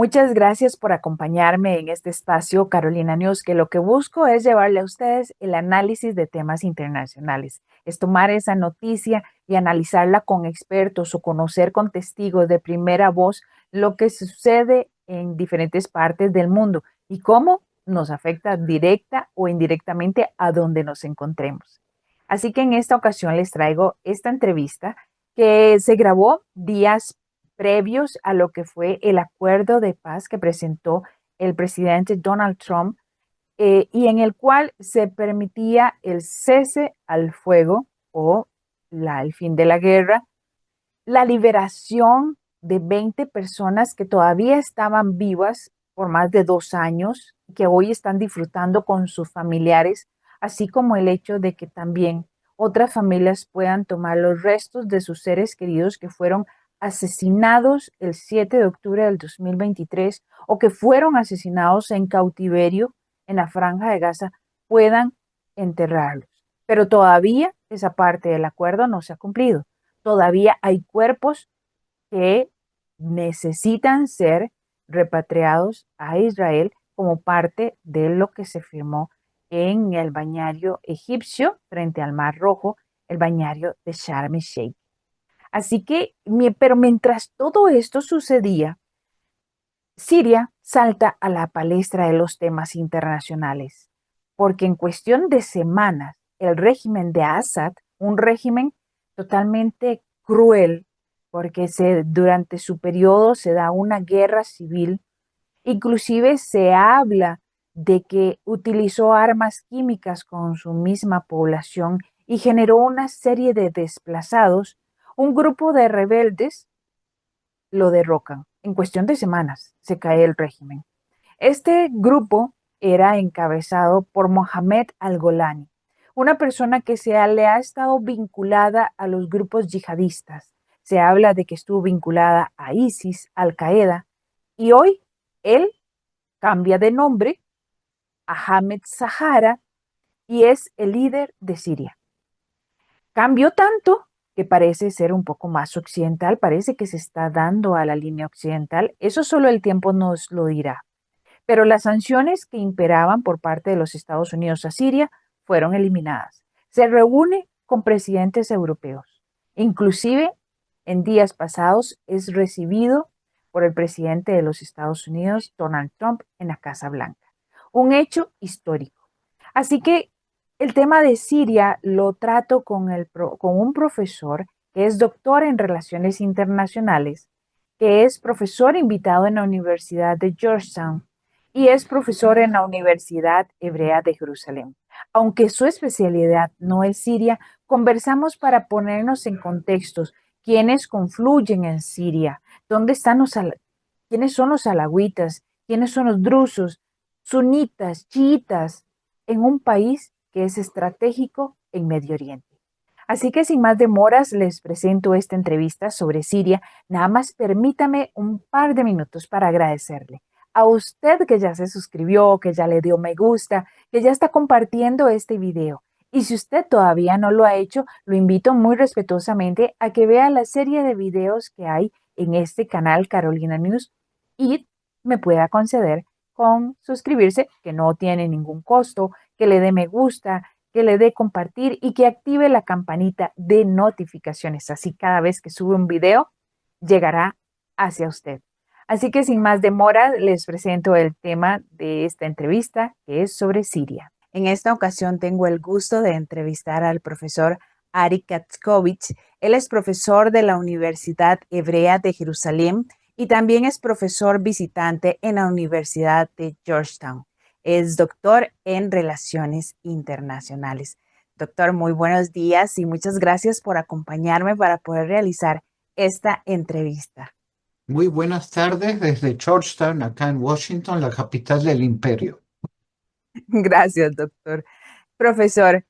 Muchas gracias por acompañarme en este espacio, Carolina News, que lo que busco es llevarle a ustedes el análisis de temas internacionales, es tomar esa noticia y analizarla con expertos o conocer con testigos de primera voz lo que sucede en diferentes partes del mundo y cómo nos afecta directa o indirectamente a donde nos encontremos. Así que en esta ocasión les traigo esta entrevista que se grabó días previos a lo que fue el acuerdo de paz que presentó el presidente Donald Trump y en el cual se permitía el cese al fuego o el fin de la guerra, la liberación de 20 personas que todavía estaban vivas por más de 2 años, que hoy están disfrutando con sus familiares, así como el hecho de que también otras familias puedan tomar los restos de sus seres queridos que fueron asesinados el 7 de octubre del 2023 o que fueron asesinados en cautiverio en la Franja de Gaza, puedan enterrarlos. Pero todavía esa parte del acuerdo no se ha cumplido. Todavía hay cuerpos que necesitan ser repatriados a Israel como parte de lo que se firmó en el bañario egipcio frente al Mar Rojo, el bañario de Sharm el Sheikh. Así que, pero mientras todo esto sucedía, Siria salta a la palestra de los temas internacionales, porque en cuestión de semanas, el régimen de Assad, un régimen totalmente cruel, porque durante su periodo se da una guerra civil, inclusive se habla de que utilizó armas químicas con su misma población y generó una serie de desplazados, un grupo de rebeldes lo derrocan. En cuestión de semanas se cae el régimen. Este grupo era encabezado por Mohamed al-Golani, una persona que le ha estado vinculada a los grupos yihadistas. Se habla de que estuvo vinculada a ISIS, Al-Qaeda, y hoy él cambia de nombre a Ahmed Sahara y es el líder de Siria. Cambió tanto que parece ser un poco más occidental, parece que se está dando a la línea occidental. Eso solo el tiempo nos lo dirá. Pero las sanciones que imperaban por parte de los Estados Unidos a Siria fueron eliminadas. Se reúne con presidentes europeos. Inclusive, en días pasados, es recibido por el presidente de los Estados Unidos, Donald Trump, en la Casa Blanca. Un hecho histórico. Así que el tema de Siria lo trato con un profesor que es doctor en relaciones internacionales, que es profesor invitado en la Universidad de Georgetown y es profesor en la Universidad Hebrea de Jerusalén. Aunque su especialidad no es Siria, conversamos para ponernos en contextos quiénes confluyen en Siria, dónde están quiénes son los alawitas, quiénes son los drusos, sunitas, chiitas, en un país que es estratégico en Medio Oriente. Así que sin más demoras les presento esta entrevista sobre Siria. Nada más permítame un par de minutos para agradecerle a usted que ya se suscribió, que ya le dio me gusta, que ya está compartiendo este video. Y si usted todavía no lo ha hecho, lo invito muy respetuosamente a que vea la serie de videos que hay en este canal Carolina News y me pueda conceder con suscribirse, que no tiene ningún costo, que le dé me gusta, que le dé compartir y que active la campanita de notificaciones. Así cada vez que sube un video, llegará hacia usted. Así que sin más demora, les presento el tema de esta entrevista, que es sobre Siria. En esta ocasión tengo el gusto de entrevistar al profesor Ari Katzkovich. Él es profesor de la Universidad Hebrea de Jerusalén y también es profesor visitante en la Universidad de Georgetown. Es doctor en Relaciones Internacionales. Doctor, muy buenos días y muchas gracias por acompañarme para poder realizar esta entrevista. Muy buenas tardes desde Georgetown, acá en Washington, la capital del imperio. Gracias, doctor. Profesor,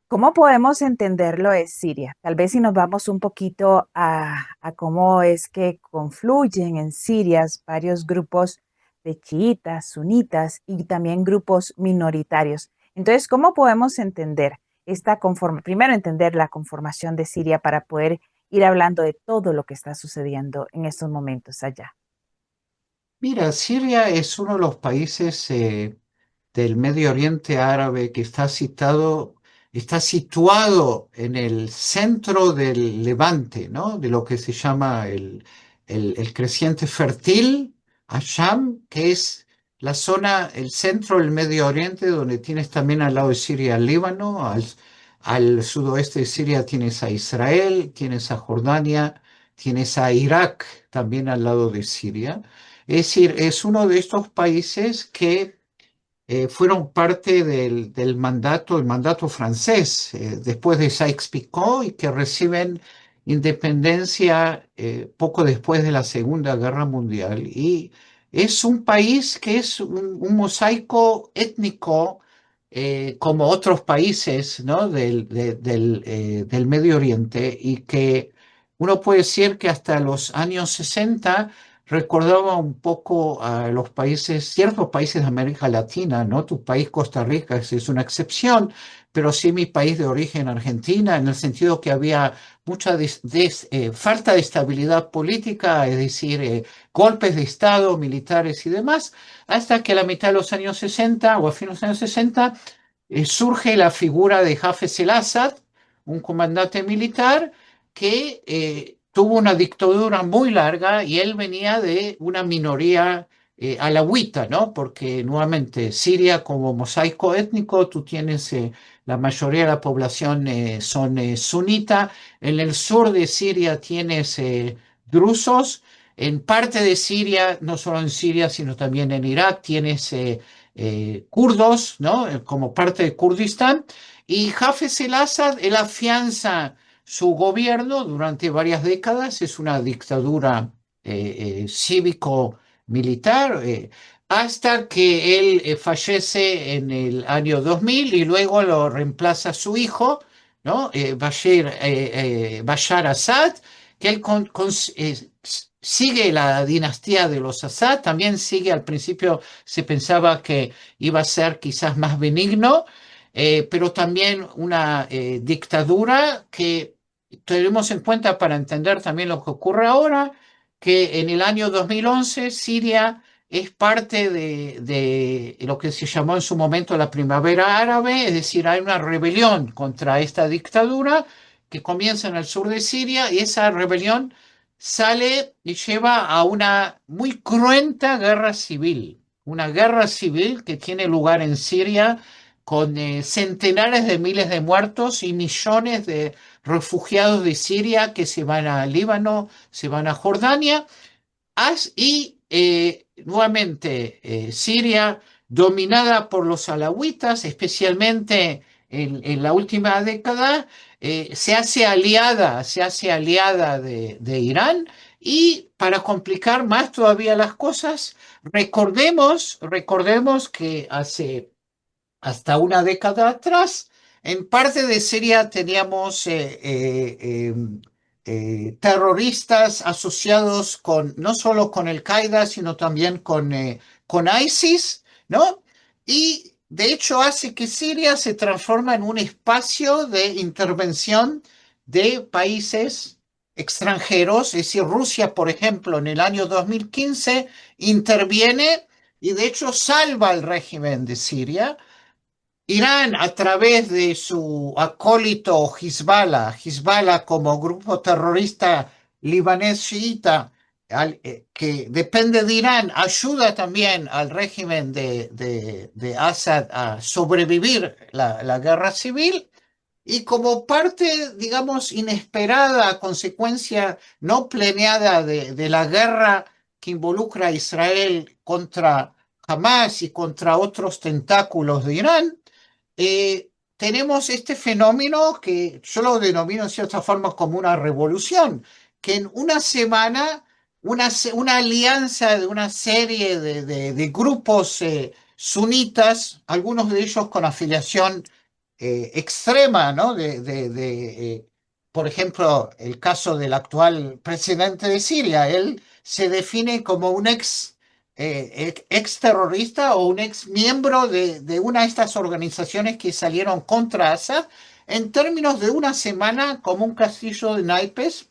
¿cómo podemos entenderlo es Siria? Tal vez si nos vamos un poquito a cómo es que confluyen en Siria varios grupos de chiitas, sunitas y también grupos minoritarios. Entonces, ¿cómo podemos entender primero entender la conformación de Siria para poder ir hablando de todo lo que está sucediendo en estos momentos allá? Mira, Siria es uno de los países del Medio Oriente Árabe que está situado en el centro del Levante, ¿no? De lo que se llama el creciente fértil, Asham, que es la zona, el centro del Medio Oriente, donde tienes también al lado de Siria al Líbano, al sudoeste de Siria tienes a Israel, tienes a Jordania, tienes a Irak también al lado de Siria. Es decir, es uno de estos países que fueron parte el mandato francés, después de Sykes-Picot, y que reciben independencia poco después de la Segunda Guerra Mundial. Y es un país que es un mosaico étnico, como otros países, ¿no? Del Medio Oriente, y que uno puede decir que hasta los años 60 recordaba un poco a los países, ciertos países de América Latina, ¿no? Tu país, Costa Rica, es una excepción, pero sí mi país de origen, Argentina, en el sentido que había mucha falta de estabilidad política, es decir, golpes de Estado, militares y demás, hasta que a la mitad de los años 60 o a fines de los años 60 surge la figura de Hafez el-Assad, un comandante militar que tuvo una dictadura muy larga y él venía de una minoría alawita, ¿no? Porque nuevamente Siria como mosaico étnico, tú tienes la mayoría de la población son sunita, en el sur de Siria tienes drusos, en parte de Siria, no solo en Siria, sino también en Irak, tienes kurdos, ¿no? Como parte de Kurdistán, y Hafez el-Assad, él afianza su gobierno durante varias décadas, es una dictadura cívico-militar, hasta que él fallece en el año 2000 y luego lo reemplaza su hijo, ¿no? Bashar Assad, que él sigue la dinastía de los Assad, también sigue al principio se pensaba que iba a ser quizás más benigno, pero también una dictadura que tenemos en cuenta para entender también lo que ocurre ahora, que en el año 2011 Siria es parte de lo que se llamó en su momento la primavera árabe, es decir, hay una rebelión contra esta dictadura que comienza en el sur de Siria y esa rebelión sale y lleva a una muy cruenta guerra civil, una guerra civil que tiene lugar en Siria con centenares de miles de muertos y millones de refugiados de Siria que se van a Líbano, se van a Jordania, y nuevamente Siria dominada por los alawitas, especialmente en la última década, se hace aliada de Irán y para complicar más todavía las cosas, recordemos que hace hasta una década atrás, en parte de Siria teníamos terroristas asociados con no solo con Al-Qaeda, sino también con ISIS, ¿no? Y de hecho hace que Siria se transforma en un espacio de intervención de países extranjeros, es decir, Rusia, por ejemplo, en el año 2015 interviene y de hecho salva al régimen de Siria. Irán, a través de su acólito Hezbollah como grupo terrorista libanés chiita, que depende de Irán, ayuda también al régimen de Assad a sobrevivir la guerra civil. Y como parte, digamos, inesperada, consecuencia no planeada de la guerra que involucra a Israel contra Hamas y contra otros tentáculos de Irán, tenemos este fenómeno que yo lo denomino en cierta forma como una revolución, que en una semana una alianza de una serie de grupos sunitas, algunos de ellos con afiliación extrema, ¿no? Por ejemplo, el caso del actual presidente de Siria, él se define como un ex terrorista o un ex miembro de una de estas organizaciones que salieron contra Assad. En términos de una semana, como un castillo de naipes,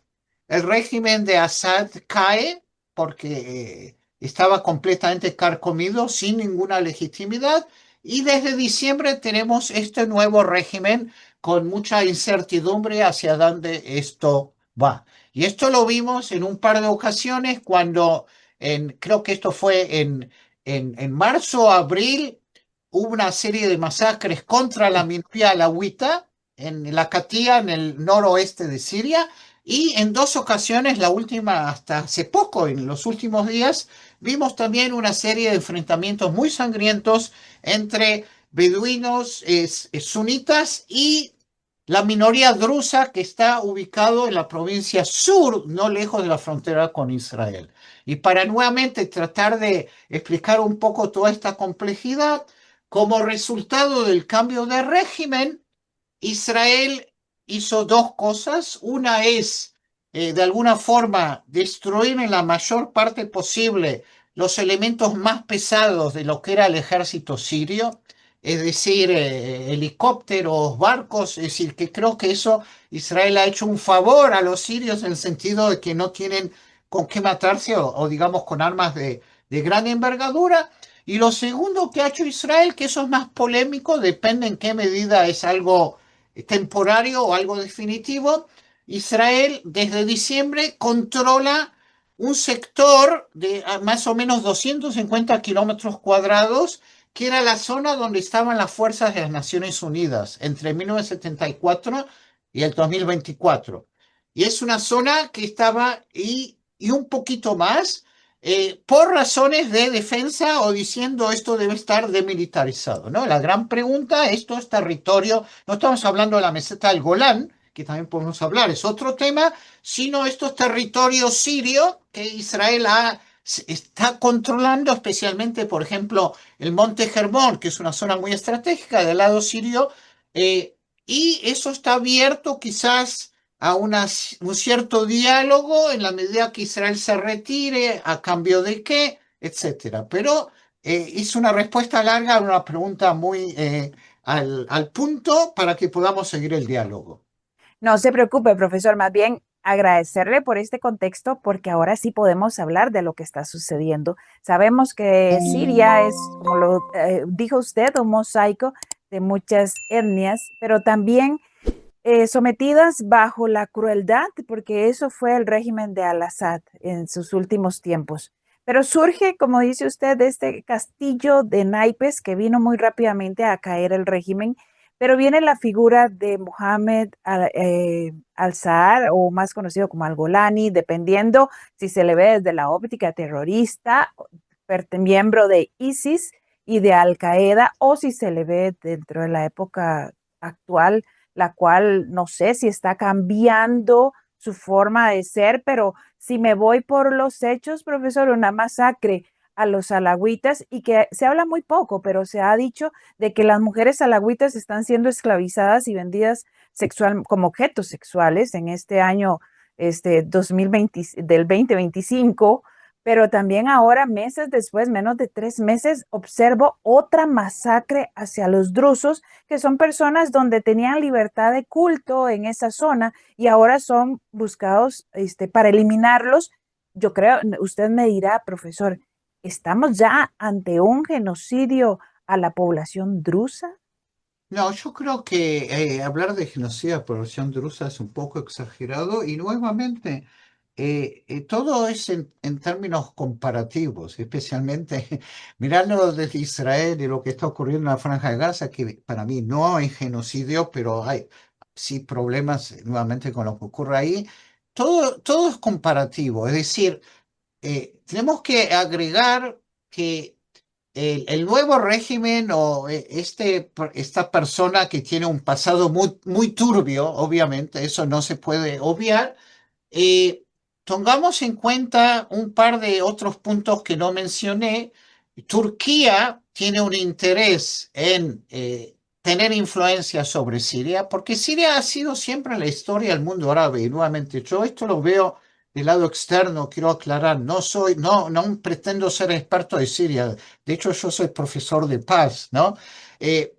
el régimen de Assad cae porque estaba completamente carcomido, sin ninguna legitimidad, y desde diciembre tenemos este nuevo régimen con mucha incertidumbre hacia dónde esto va. Y esto lo vimos en un par de ocasiones cuando, creo que esto fue en marzo, abril, hubo una serie de masacres contra la minoría alawita en la Latakia, en el noroeste de Siria, y en dos ocasiones, la última hasta hace poco, en los últimos días, vimos también una serie de enfrentamientos muy sangrientos entre beduinos sunitas y la minoría drusa que está ubicado en la provincia sur, no lejos de la frontera con Israel. Y para nuevamente tratar de explicar un poco toda esta complejidad, como resultado del cambio de régimen, Israel hizo dos cosas. Una es, de alguna forma, destruir en la mayor parte posible los elementos más pesados de lo que era el ejército sirio, es decir, helicópteros, barcos, es decir, que creo que eso Israel ha hecho un favor a los sirios en el sentido de que no tienen con qué matarse o digamos con armas de gran envergadura. Y lo segundo que ha hecho Israel, que eso es más polémico, depende en qué medida es algo temporario o algo definitivo, Israel desde diciembre controla un sector de más o menos 250 kilómetros cuadrados, que era la zona donde estaban las fuerzas de las Naciones Unidas entre 1974 y el 2024. Y es una zona que estaba y un poquito más por razones de defensa o diciendo esto debe estar demilitarizado, ¿no? La gran pregunta, esto es territorio, no estamos hablando de la meseta del Golán, que también podemos hablar, es otro tema, sino estos territorios sirios que Israel está controlando, especialmente, por ejemplo, el Monte Hermón, que es una zona muy estratégica del lado sirio, eh, y eso está abierto quizás a un cierto diálogo en la medida que Israel se retire, a cambio de qué, etcétera. Pero hice una respuesta larga a una pregunta muy al punto para que podamos seguir el diálogo. No se preocupe, profesor, más bien agradecerle por este contexto porque ahora sí podemos hablar de lo que está sucediendo. Sabemos que Siria es, como lo dijo usted, un mosaico de muchas etnias, pero también sometidas bajo la crueldad, porque eso fue el régimen de Al-Assad en sus últimos tiempos. Pero surge, como dice usted, este castillo de naipes que vino muy rápidamente a caer el régimen, pero viene la figura de Mohammed al-Saad, o más conocido como al-Golani, dependiendo si se le ve desde la óptica terrorista, miembro de ISIS y de Al-Qaeda, o si se le ve dentro de la época actual, la cual no sé si está cambiando su forma de ser, pero si me voy por los hechos, profesor, una masacre a los alagüitas y que se habla muy poco, pero se ha dicho de que las mujeres alagüitas están siendo esclavizadas y vendidas sexual, como objetos sexuales en este año 2020, del 2025, pero también ahora, meses después, menos de 3 meses, observo otra masacre hacia los drusos, que son personas donde tenían libertad de culto en esa zona y ahora son buscados para eliminarlos. Yo creo, usted me dirá, profesor, ¿estamos ya ante un genocidio a la población drusa? No, yo creo que hablar de genocidio de población drusa es un poco exagerado y nuevamente todo es en términos comparativos, especialmente mirando desde Israel y lo que está ocurriendo en la Franja de Gaza, que para mí no hay genocidio, pero hay sí problemas nuevamente con lo que ocurre ahí. Todo es comparativo, es decir, tenemos que agregar que el nuevo régimen o esta persona que tiene un pasado muy, muy turbio, obviamente, eso no se puede obviar, eh, tengamos en cuenta un par de otros puntos que no mencioné. Turquía tiene un interés en tener influencia sobre Siria, porque Siria ha sido siempre en la historia del mundo árabe, y nuevamente yo esto lo veo del lado externo, quiero aclarar, no pretendo ser experto de Siria, de hecho yo soy profesor de paz, ¿no?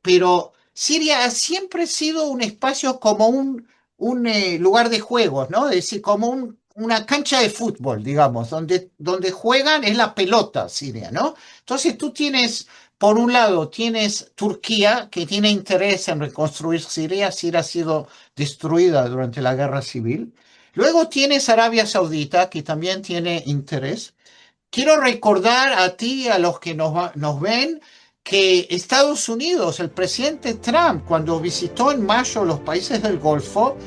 Pero Siria ha siempre sido un espacio como un lugar de juegos, ¿no? Es decir, como una cancha de fútbol, digamos, donde juegan es la pelota Siria, ¿no? Entonces tú tienes, por un lado, tienes Turquía, que tiene interés en reconstruir Siria. Siria ha sido destruida durante la guerra civil. Luego tienes Arabia Saudita, que también tiene interés. Quiero recordar a ti y a los que nos ven que Estados Unidos, el presidente Trump, cuando visitó en mayo los países del Golfo,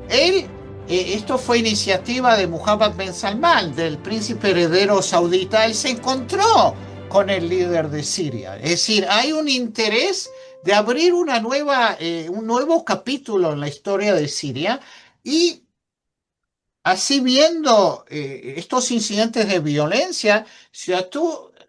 él, esto fue iniciativa de Mohammed bin Salman, del príncipe heredero saudita. Él se encontró con el líder de Siria. Es decir, hay un interés de abrir un nuevo capítulo en la historia de Siria. Y así viendo estos incidentes de violencia, si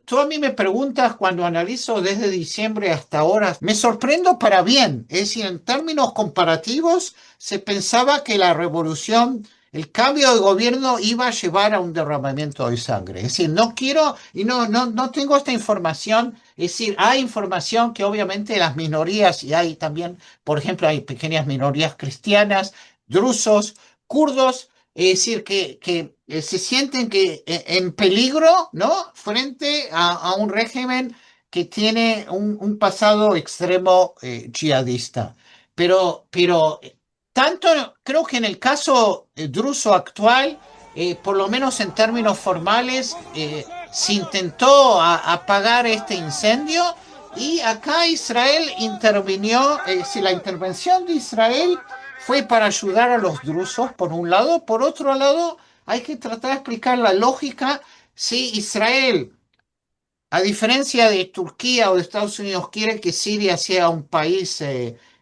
tú a mí me preguntas cuando analizo desde diciembre hasta ahora, me sorprendo para bien. Es decir, en términos comparativos, se pensaba que la revolución, el cambio de gobierno iba a llevar a un derramamiento de sangre. Es decir, no quiero y no tengo esta información. Es decir, hay información que obviamente las minorías, y hay también, por ejemplo, hay pequeñas minorías cristianas, drusos, kurdos, es decir, que se sienten en peligro, ¿no? Frente a un régimen que tiene un pasado extremo yihadista. Pero tanto creo que en el caso druso actual, por lo menos en términos formales, se intentó apagar este incendio. Y acá Israel intervinió. Si la intervención de Israel fue para ayudar a los drusos, por un lado. Por otro lado, hay que tratar de explicar la lógica. Si Israel, a diferencia de Turquía o de Estados Unidos, quiere que Siria sea un país,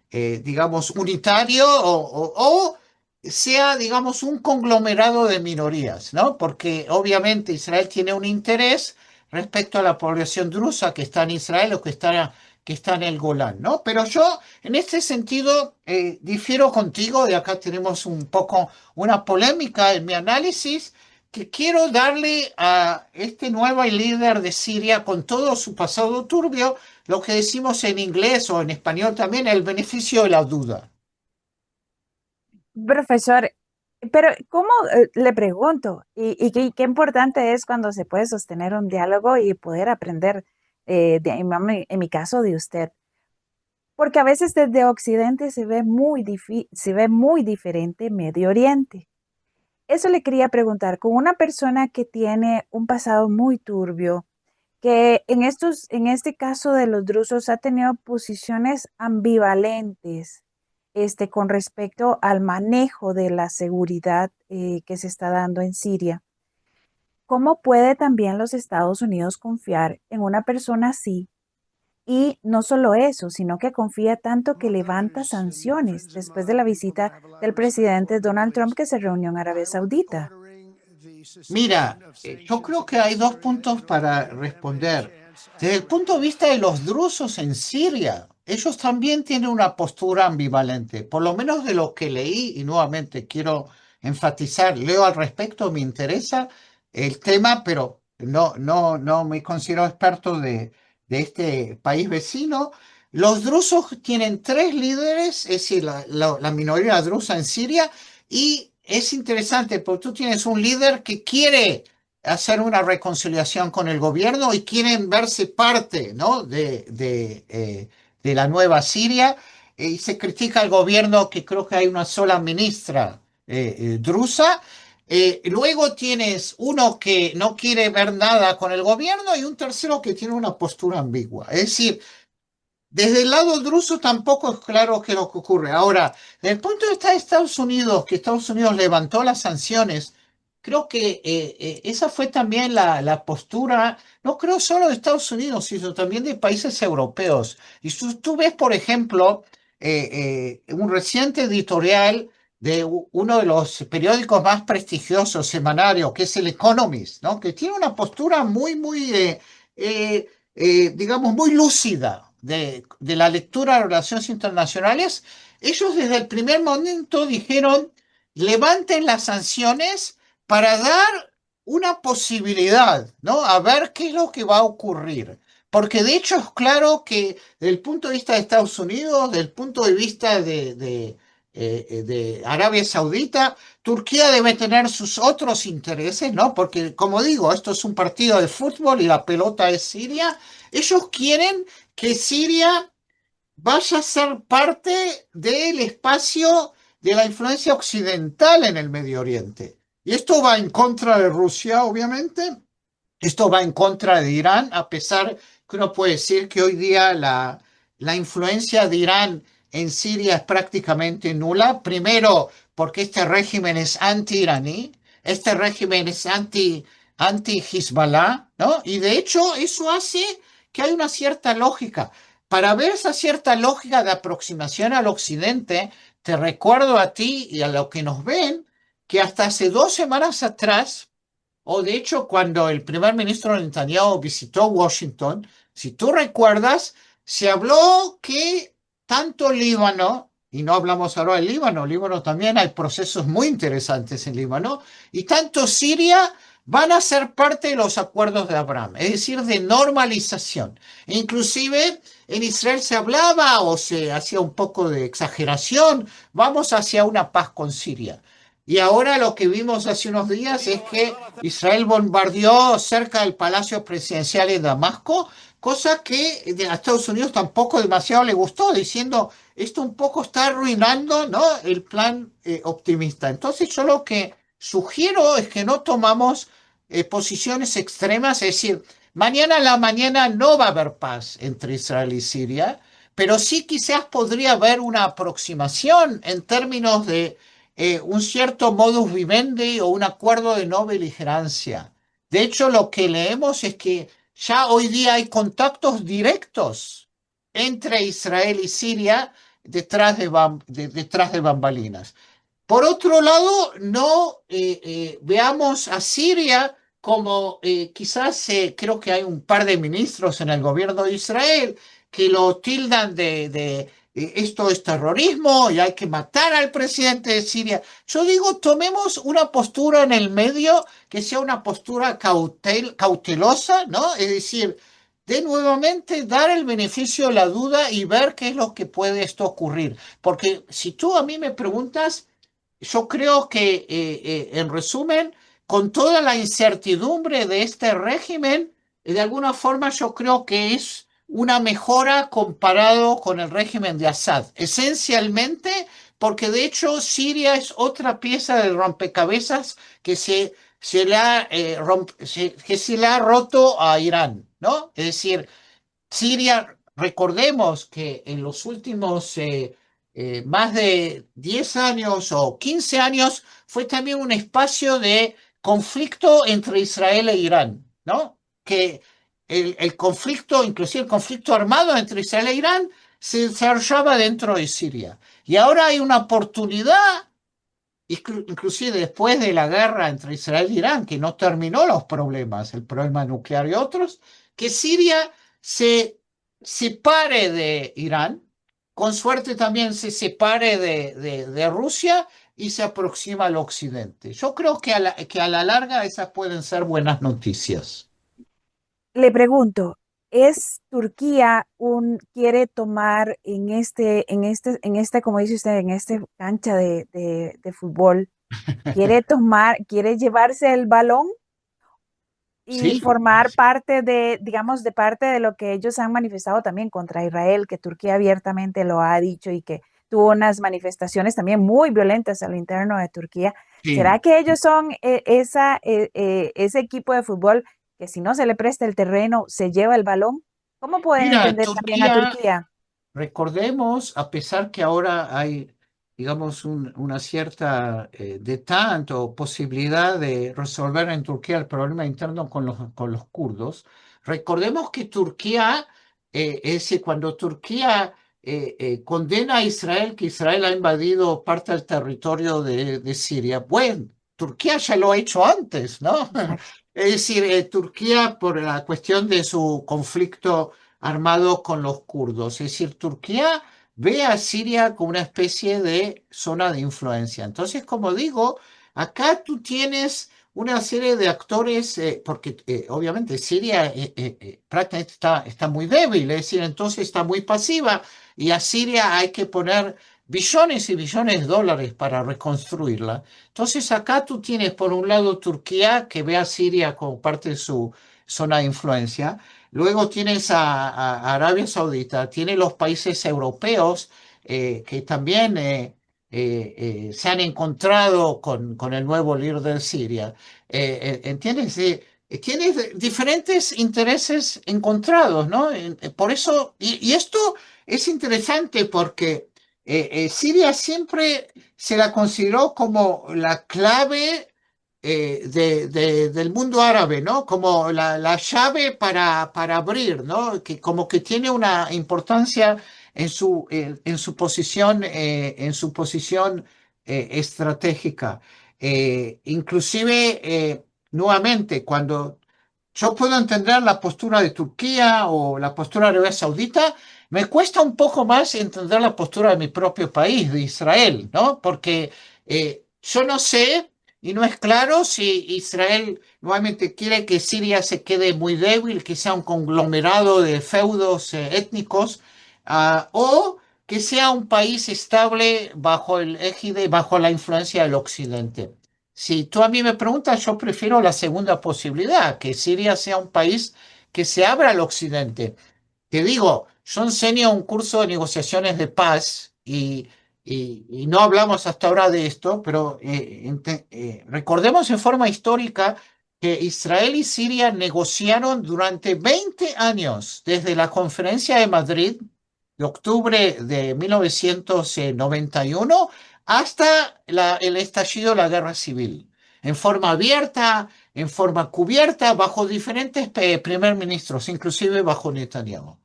digamos, unitario o sea, digamos, un conglomerado de minorías, ¿no? Porque obviamente Israel tiene un interés respecto a la población drusa que está en Israel o que está en el Golán, ¿no? Pero yo, en este sentido, difiero contigo. De acá tenemos un poco una polémica en mi análisis, que quiero darle a este nuevo líder de Siria, con todo su pasado turbio, lo que decimos en inglés o en español también, el beneficio de la duda. Profesor, pero ¿cómo, le pregunto, y qué importante es cuando se puede sostener un diálogo y poder aprender, en mi caso, de usted? Porque a veces desde Occidente se ve muy diferente Medio Oriente. Eso le quería preguntar, con una persona que tiene un pasado muy turbio, que en este caso de los drusos ha tenido posiciones ambivalentes, con respecto al manejo de la seguridad, que se está dando en Siria. ¿Cómo puede también los Estados Unidos confiar en una persona así? Y no solo eso, sino que confía tanto que levanta sanciones después de la visita del presidente Donald Trump, que se reunió en Arabia Saudita. Mira, yo creo que hay dos puntos para responder. Desde el punto de vista de los drusos en Siria, ellos también tienen una postura ambivalente, por lo menos de lo que leí. Y nuevamente quiero enfatizar, leo al respecto, me interesa el tema, pero no me considero experto de este país vecino. Los drusos tienen tres líderes, es decir, la minoría drusa en Siria. Y es interesante porque tú tienes un líder que quiere hacer una reconciliación con el gobierno y quieren verse parte, ¿no? de la nueva Siria. Y se critica al gobierno, que creo que hay una sola ministra drusa. Luego tienes uno que no quiere ver nada con el gobierno y un tercero que tiene una postura ambigua. Es decir, desde el lado druso tampoco es claro qué es lo que ocurre. Ahora, desde el punto de vista de Estados Unidos, que Estados Unidos levantó las sanciones, creo que esa fue también la postura, no creo solo de Estados Unidos, sino también de países europeos. Y tú ves, por ejemplo, un reciente editorial de uno de los periódicos más prestigiosos semanarios, que es el Economist, ¿no? Que tiene una postura muy, digamos, muy lúcida de la lectura de relaciones internacionales. Ellos desde el primer momento dijeron: levanten las sanciones para dar una posibilidad, ¿no? A ver qué es lo que va a ocurrir. Porque de hecho es claro que desde el punto de vista de Estados Unidos, desde el punto de vista de Arabia Saudita, Turquía debe tener sus otros intereses, ¿no? Porque, como digo, esto es un partido de fútbol y la pelota es Siria. Ellos quieren que Siria vaya a ser parte del espacio de la influencia occidental en el Medio Oriente. Y esto va en contra de Rusia, obviamente. Esto va en contra de Irán, a pesar que uno puede decir que hoy día la influencia de Irán en Siria es prácticamente nula. Primero, porque este régimen es anti-iraní, este régimen es anti-Hezbollah, ¿no? Y de hecho eso hace que hay una cierta lógica. Para ver esa cierta lógica de aproximación al occidente, te recuerdo a ti y a los que nos ven que hasta hace 2 semanas atrás, o de hecho, cuando el primer ministro Netanyahu visitó Washington, si tú recuerdas, se habló que tanto Líbano, y no hablamos ahora del Líbano, Líbano también hay procesos muy interesantes en Líbano, y tanto Siria van a ser parte de los acuerdos de Abraham, es decir, de normalización. E inclusive en Israel se hablaba o se hacía un poco de exageración, vamos hacia una paz con Siria. Y ahora lo que vimos hace unos días es que Israel bombardeó cerca del Palacio Presidencial en Damasco, cosa que a Estados Unidos tampoco demasiado le gustó, diciendo esto un poco está arruinando, ¿no?, el plan optimista. Entonces yo lo que sugiero es que no tomamos posiciones extremas, es decir, mañana a la mañana no va a haber paz entre Israel y Siria, pero sí quizás podría haber una aproximación en términos de un cierto modus vivendi o un acuerdo de no beligerancia. De hecho, lo que leemos es que ya hoy día hay contactos directos entre Israel y Siria detrás de bambalinas. Por otro lado, no veamos a Siria como quizás creo que hay un par de ministros en el gobierno de Israel que lo tildan de esto es terrorismo y hay que matar al presidente de Siria. Yo digo, tomemos una postura en el medio que sea una postura cautelosa, ¿no? Es decir, de nuevamente dar el beneficio de la duda y ver qué es lo que puede esto ocurrir. Porque si tú a mí me preguntas, yo creo que, en resumen, con toda la incertidumbre de este régimen, de alguna forma yo creo que es una mejora comparado con el régimen de Assad. Esencialmente, porque de hecho Siria es otra pieza del rompecabezas que que se le ha roto a Irán, ¿no? Es decir, Siria, recordemos que en los últimos más de 10 años o 15 años fue también un espacio de conflicto entre Israel e Irán, ¿no? Que el conflicto, inclusive el conflicto armado entre Israel e Irán, se desarrollaba dentro de Siria. Y ahora hay una oportunidad, inclusive después de la guerra entre Israel e Irán, que no terminó los problemas, el problema nuclear y otros, que Siria se separe de Irán, con suerte también se separe de Rusia y se aproxima al occidente. Yo creo que a la larga esas pueden ser buenas noticias. Le pregunto, ¿es Turquía quiere tomar como dice usted, en este cancha de fútbol, quiere llevarse el balón y Sí, formar parte digamos, de parte de lo que ellos han manifestado también contra Israel, que Turquía abiertamente lo ha dicho y que tuvo unas manifestaciones también muy violentas a lo interno de Turquía? ¿Será sí. que ellos son ese equipo de fútbol que si no se le presta el terreno, se lleva el balón? ¿Cómo pueden Mira, entender también a Turquía. Turquía? Recordemos, a pesar que ahora hay, digamos, una cierta detente o posibilidad de resolver en Turquía el problema interno con los kurdos, recordemos que Turquía, es decir, cuando Turquía condena a Israel, que Israel ha invadido parte del territorio de Siria, bueno, Turquía ya lo ha hecho antes, ¿no? Exacto. Es decir, Turquía por la cuestión de su conflicto armado con los kurdos. Es decir, Turquía ve a Siria como una especie de zona de influencia. Entonces, como digo, acá tú tienes una serie de actores, porque obviamente Siria prácticamente está muy débil, es decir, entonces está muy pasiva y a Siria hay que poner billones y billones de dólares para reconstruirla. Entonces acá tú tienes por un lado Turquía, que ve a Siria como parte de su zona de influencia. Luego tienes a Arabia Saudita, tiene los países europeos que también se han encontrado con el nuevo líder de Siria. ¿Entiendes? Tiene diferentes intereses encontrados, ¿no? Por eso, y esto es interesante porque Siria siempre se la consideró como la clave del mundo árabe, ¿no? Como la llave para abrir, ¿no? Que como que tiene una importancia en su posición, estratégica. Inclusive, nuevamente, cuando yo puedo entender la postura de Turquía o la postura de Arabia Saudita, me cuesta un poco más entender la postura de mi propio país, de Israel, ¿no? Porque yo no sé y no es claro si Israel nuevamente quiere que Siria se quede muy débil, que sea un conglomerado de feudos étnicos, o que sea un país estable bajo el égide, bajo la influencia del Occidente. Si tú a mí me preguntas, yo prefiero la segunda posibilidad, que Siria sea un país que se abra al Occidente. Te digo, yo enseño un curso de negociaciones de paz y no hablamos hasta ahora de esto, pero recordemos en forma histórica que Israel y Siria negociaron durante 20 años, desde la Conferencia de Madrid de octubre de 1991 hasta el estallido de la Guerra Civil, en forma abierta, en forma cubierta, bajo diferentes primer ministros, inclusive bajo Netanyahu.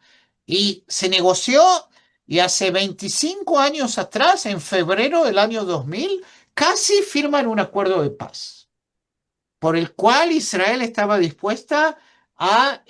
Y se negoció y hace 25 años atrás, en febrero del año 2000, casi firman un acuerdo de paz, por el cual Israel estaba dispuesta a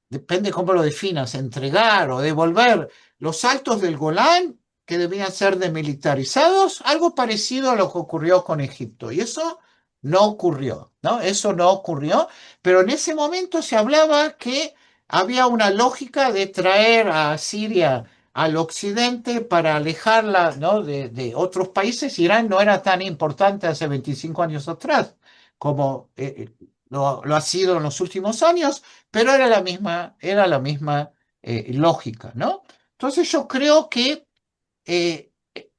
depende cómo lo definas, entregar o devolver los altos del Golán que debían ser demilitarizados, algo parecido a lo que ocurrió con Egipto. Y eso no ocurrió, ¿no? Eso no ocurrió, pero en ese momento se hablaba que había una lógica de traer a Siria al occidente para alejarla, ¿no? de otros países. Irán no era tan importante hace 25 años atrás como lo ha sido en los últimos años, pero era la misma lógica, ¿no? Entonces yo creo que eh,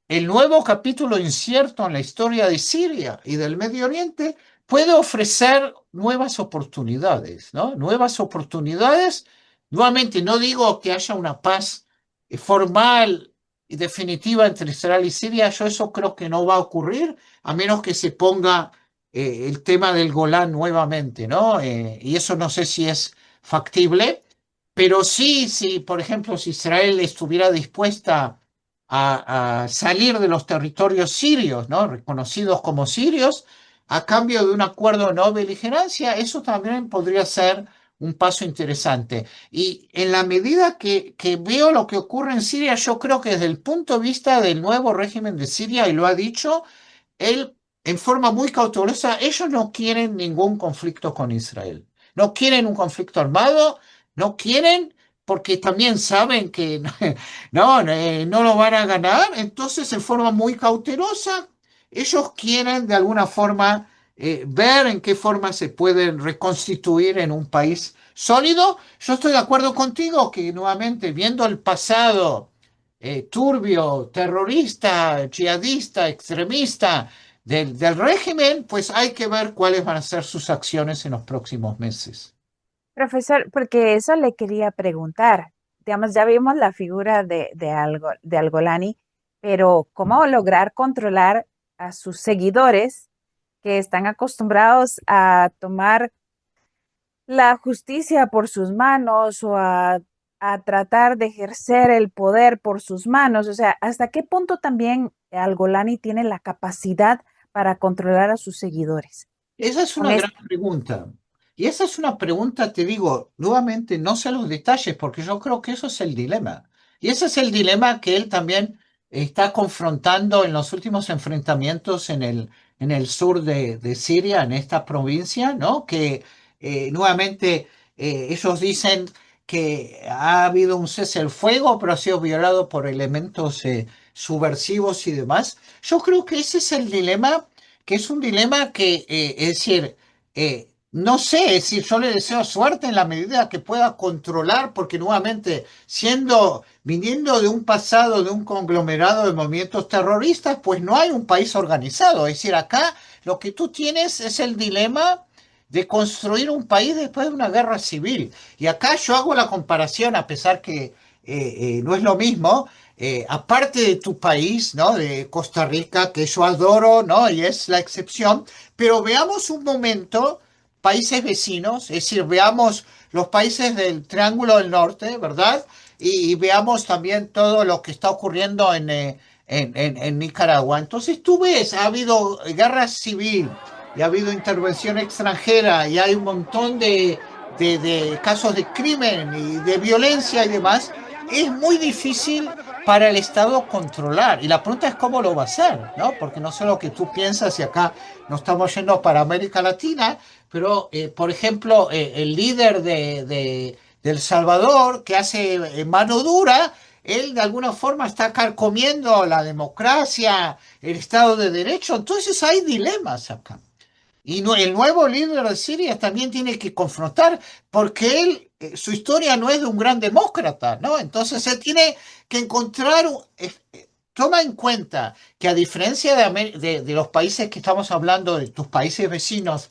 el nuevo capítulo incierto en la historia de Siria y del Medio Oriente puede ofrecer nuevas oportunidades, ¿no? Nuevas oportunidades. Nuevamente, no digo que haya una paz formal y definitiva entre Israel y Siria, yo eso creo que no va a ocurrir, a menos que se ponga el tema del Golán nuevamente, ¿no? Y eso no sé si es factible, pero sí, si, por ejemplo, si Israel estuviera dispuesta a salir de los territorios sirios, ¿no? Reconocidos como sirios, a cambio de un acuerdo de no beligerancia, eso también podría ser un paso interesante. Y en la medida que veo lo que ocurre en Siria, yo creo que desde el punto de vista del nuevo régimen de Siria, y lo ha dicho, él en forma muy cautelosa, ellos no quieren ningún conflicto con Israel. No quieren un conflicto armado, no quieren porque también saben que no lo van a ganar, entonces en forma muy cautelosa, ellos quieren de alguna forma ver en qué forma se pueden reconstituir en un país sólido. Yo estoy de acuerdo contigo que nuevamente viendo el pasado turbio, terrorista, yihadista, extremista del régimen, pues hay que ver cuáles van a ser sus acciones en los próximos meses. Profesor, porque eso le quería preguntar. Digamos, ya vimos la figura de Algolani, pero ¿cómo lograr controlar a sus seguidores que están acostumbrados a tomar la justicia por sus manos o a tratar de ejercer el poder por sus manos? O sea, ¿hasta qué punto también Algolani tiene la capacidad para controlar a sus seguidores? Esa es Con una gran este, pregunta. Y esa es una pregunta, te digo, nuevamente, no sé los detalles, porque yo creo que eso es el dilema. Y ese es el dilema que él también está confrontando en los últimos enfrentamientos en el sur de Siria, en esta provincia, ¿no? Que nuevamente ellos dicen que ha habido un cese el fuego, pero ha sido violado por elementos subversivos y demás. Yo creo que ese es el dilema, que es un dilema que, es decir, no sé, es decir, yo le deseo suerte en la medida que pueda controlar, porque nuevamente, viniendo de un pasado, de un conglomerado de movimientos terroristas, pues no hay un país organizado. Es decir, acá lo que tú tienes es el dilema de construir un país después de una guerra civil. Y acá yo hago la comparación, a pesar que no es lo mismo, aparte de tu país, ¿no? De Costa Rica, que yo adoro, ¿no? Y es la excepción, pero veamos un momento países vecinos, es decir, veamos los países del Triángulo del Norte, ¿verdad? Y veamos también todo lo que está ocurriendo en Nicaragua. Entonces tú ves, ha habido guerra civil y ha habido intervención extranjera y hay un montón de casos de crimen y de violencia y demás. Es muy difícil para el Estado controlar. Y la pregunta es cómo lo va a hacer, ¿no? Porque no sé lo que tú piensas y acá no estamos yendo para América Latina, pero, por ejemplo, el líder de El Salvador, que hace mano dura, él de alguna forma está carcomiendo la democracia, el Estado de Derecho. Entonces hay dilemas acá. Y el nuevo líder de Siria también tiene que confrontar, porque él, su historia no es de un gran demócrata, ¿no? Entonces él tiene que encontrar, toma en cuenta que a diferencia de los países que estamos hablando, de tus países vecinos,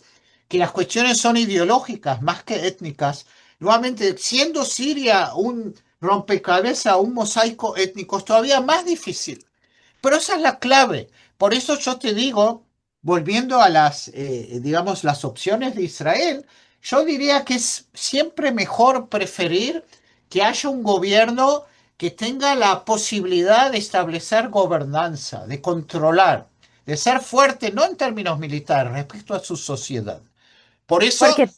que las cuestiones son ideológicas más que étnicas, nuevamente, siendo Siria un rompecabezas, un mosaico étnico, es todavía más difícil. Pero esa es la clave. Por eso yo te digo, volviendo a digamos, las opciones de Israel, yo diría que es siempre mejor preferir que haya un gobierno que tenga la posibilidad de establecer gobernanza, de controlar, de ser fuerte, no en términos militares, respecto a su sociedad. Por eso, Porque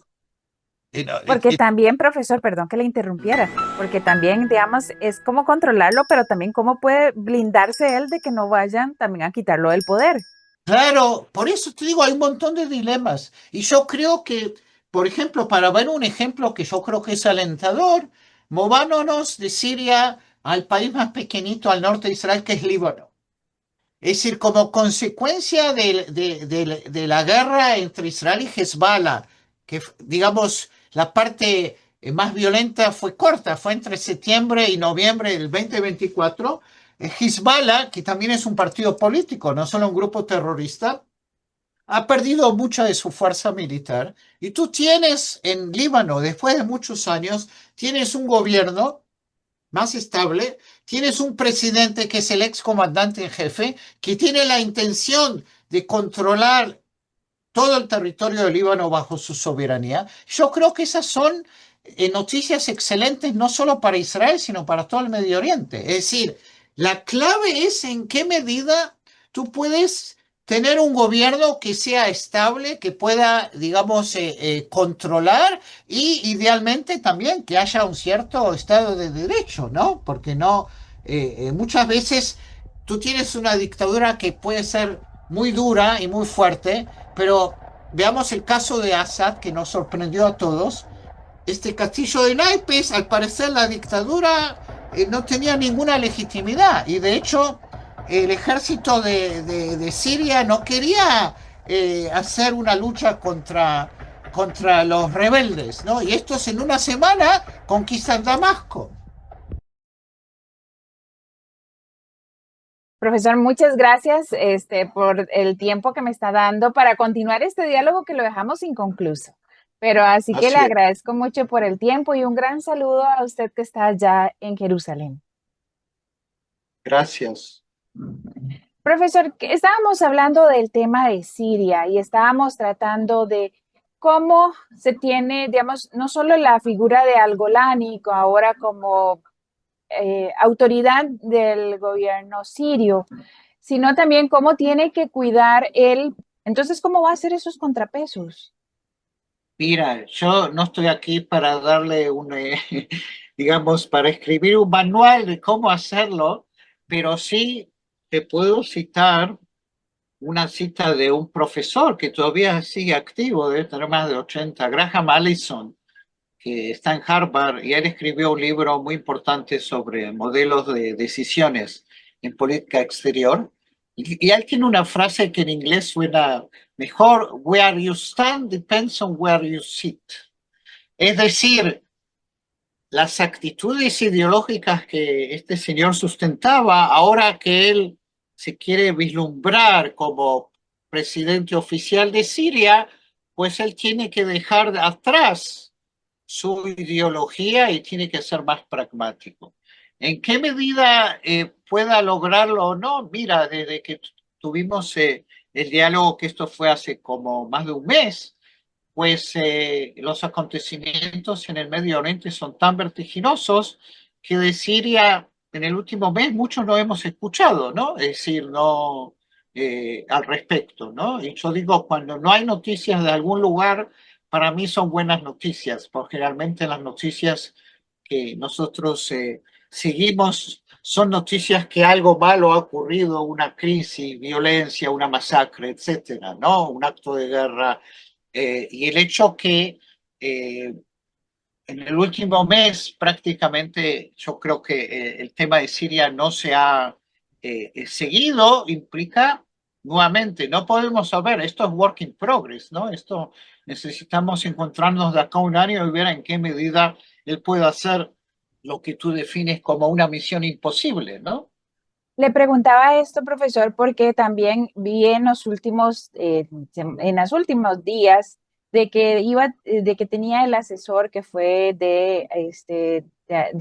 no, Porque también, profesor, perdón que le interrumpiera, porque también, digamos, es cómo controlarlo, pero también cómo puede blindarse él de que no vayan también a quitarlo del poder. claro, por eso te digo, hay un montón de dilemas. Y yo creo que, por ejemplo, para ver un ejemplo que yo creo que es alentador, movámonos de Siria al país más pequeñito al norte de Israel, que es Líbano. Es decir, como consecuencia de la guerra entre Israel y Hezbollah, que digamos la parte más violenta fue corta, fue entre septiembre y noviembre del 2024, Hezbollah, que también es un partido político, no solo un grupo terrorista, ha perdido mucha de su fuerza militar. Y tú tienes en Líbano, después de muchos años, tienes un gobierno más estable, tienes un presidente que es el ex comandante en jefe, que tiene la intención de controlar todo el territorio del Líbano bajo su soberanía. Yo creo que esas son noticias excelentes no solo para Israel, sino para todo el Medio Oriente. Es decir, la clave es en qué medida tú puedes tener un gobierno que sea estable, que pueda, digamos, controlar y idealmente también que haya un cierto Estado de Derecho, ¿no? Porque no, muchas veces tú tienes una dictadura que puede ser muy dura y muy fuerte, pero veamos el caso de Assad, que nos sorprendió a todos. Este castillo de naipes, al parecer la dictadura no tenía ninguna legitimidad y de hecho el ejército de Siria no quería hacer una lucha contra los rebeldes, ¿no? Y estos en una semana conquistan Damasco. Profesor, muchas gracias por el tiempo que me está dando para continuar este diálogo que lo dejamos inconcluso. Pero así que le Así es. agradezco mucho por el tiempo y un gran saludo a usted que está allá en Jerusalén. Gracias. Profesor, que estábamos hablando del tema de Siria y estábamos tratando de cómo se tiene, digamos, no solo la figura de Al-Golani ahora como autoridad del gobierno sirio, sino también cómo tiene que cuidar él. Entonces, ¿cómo va a hacer esos contrapesos? Mira, yo no estoy aquí para darle digamos, para escribir un manual de cómo hacerlo, pero sí te puedo citar una cita de un profesor que todavía sigue activo, debe tener más de 80, Graham Allison, que está en Harvard, y él escribió un libro muy importante sobre modelos de decisiones. en política exterior. Y él tiene una frase que en inglés suena mejor: where you stand depends on where you sit. Es decir, las actitudes ideológicas que este señor sustentaba, ahora que él se quiere vislumbrar como presidente oficial de Siria, pues él tiene que dejar atrás su ideología y tiene que ser más pragmático. ¿En qué medida pueda lograrlo o no? Mira, desde que tuvimos el diálogo, que esto fue hace como más de un mes, pues los acontecimientos en el Medio Oriente son tan vertiginosos que de Siria en el último mes muchos no hemos escuchado, ¿no? Es decir, no al respecto, ¿no? Y yo digo, cuando no hay noticias de algún lugar, para mí son buenas noticias, porque realmente las noticias que nosotros seguimos son noticias que algo malo ha ocurrido, una crisis, violencia, una masacre, etcétera, ¿no? Un acto de guerra, y el hecho que en el último mes prácticamente yo creo que el tema de Siria no se ha seguido, implica nuevamente, no podemos saber, esto es work in progress, ¿no? Esto necesitamos encontrarnos de acá a un año y ver en qué medida él puede hacer lo que tú defines como una misión imposible, ¿no? Le preguntaba esto, profesor, porque también vi en los últimos, en los últimos días de que tenía el asesor que fue de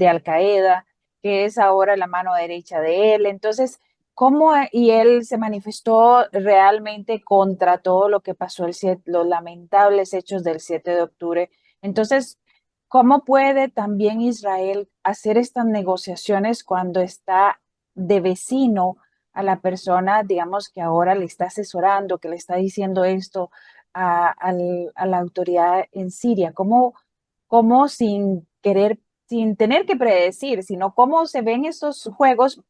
Al Qaeda, que es ahora la mano derecha de él. Entonces, ¿cómo? Y él se manifestó realmente contra todo lo que pasó los lamentables hechos del 7 de octubre. Entonces, ¿cómo puede también Israel hacer estas negociaciones cuando está de vecino a la persona, digamos, que ahora le está asesorando, que le está diciendo esto a la autoridad en Siria? ¿Cómo sin querer, sin tener que predecir, sino cómo se ven estos juegos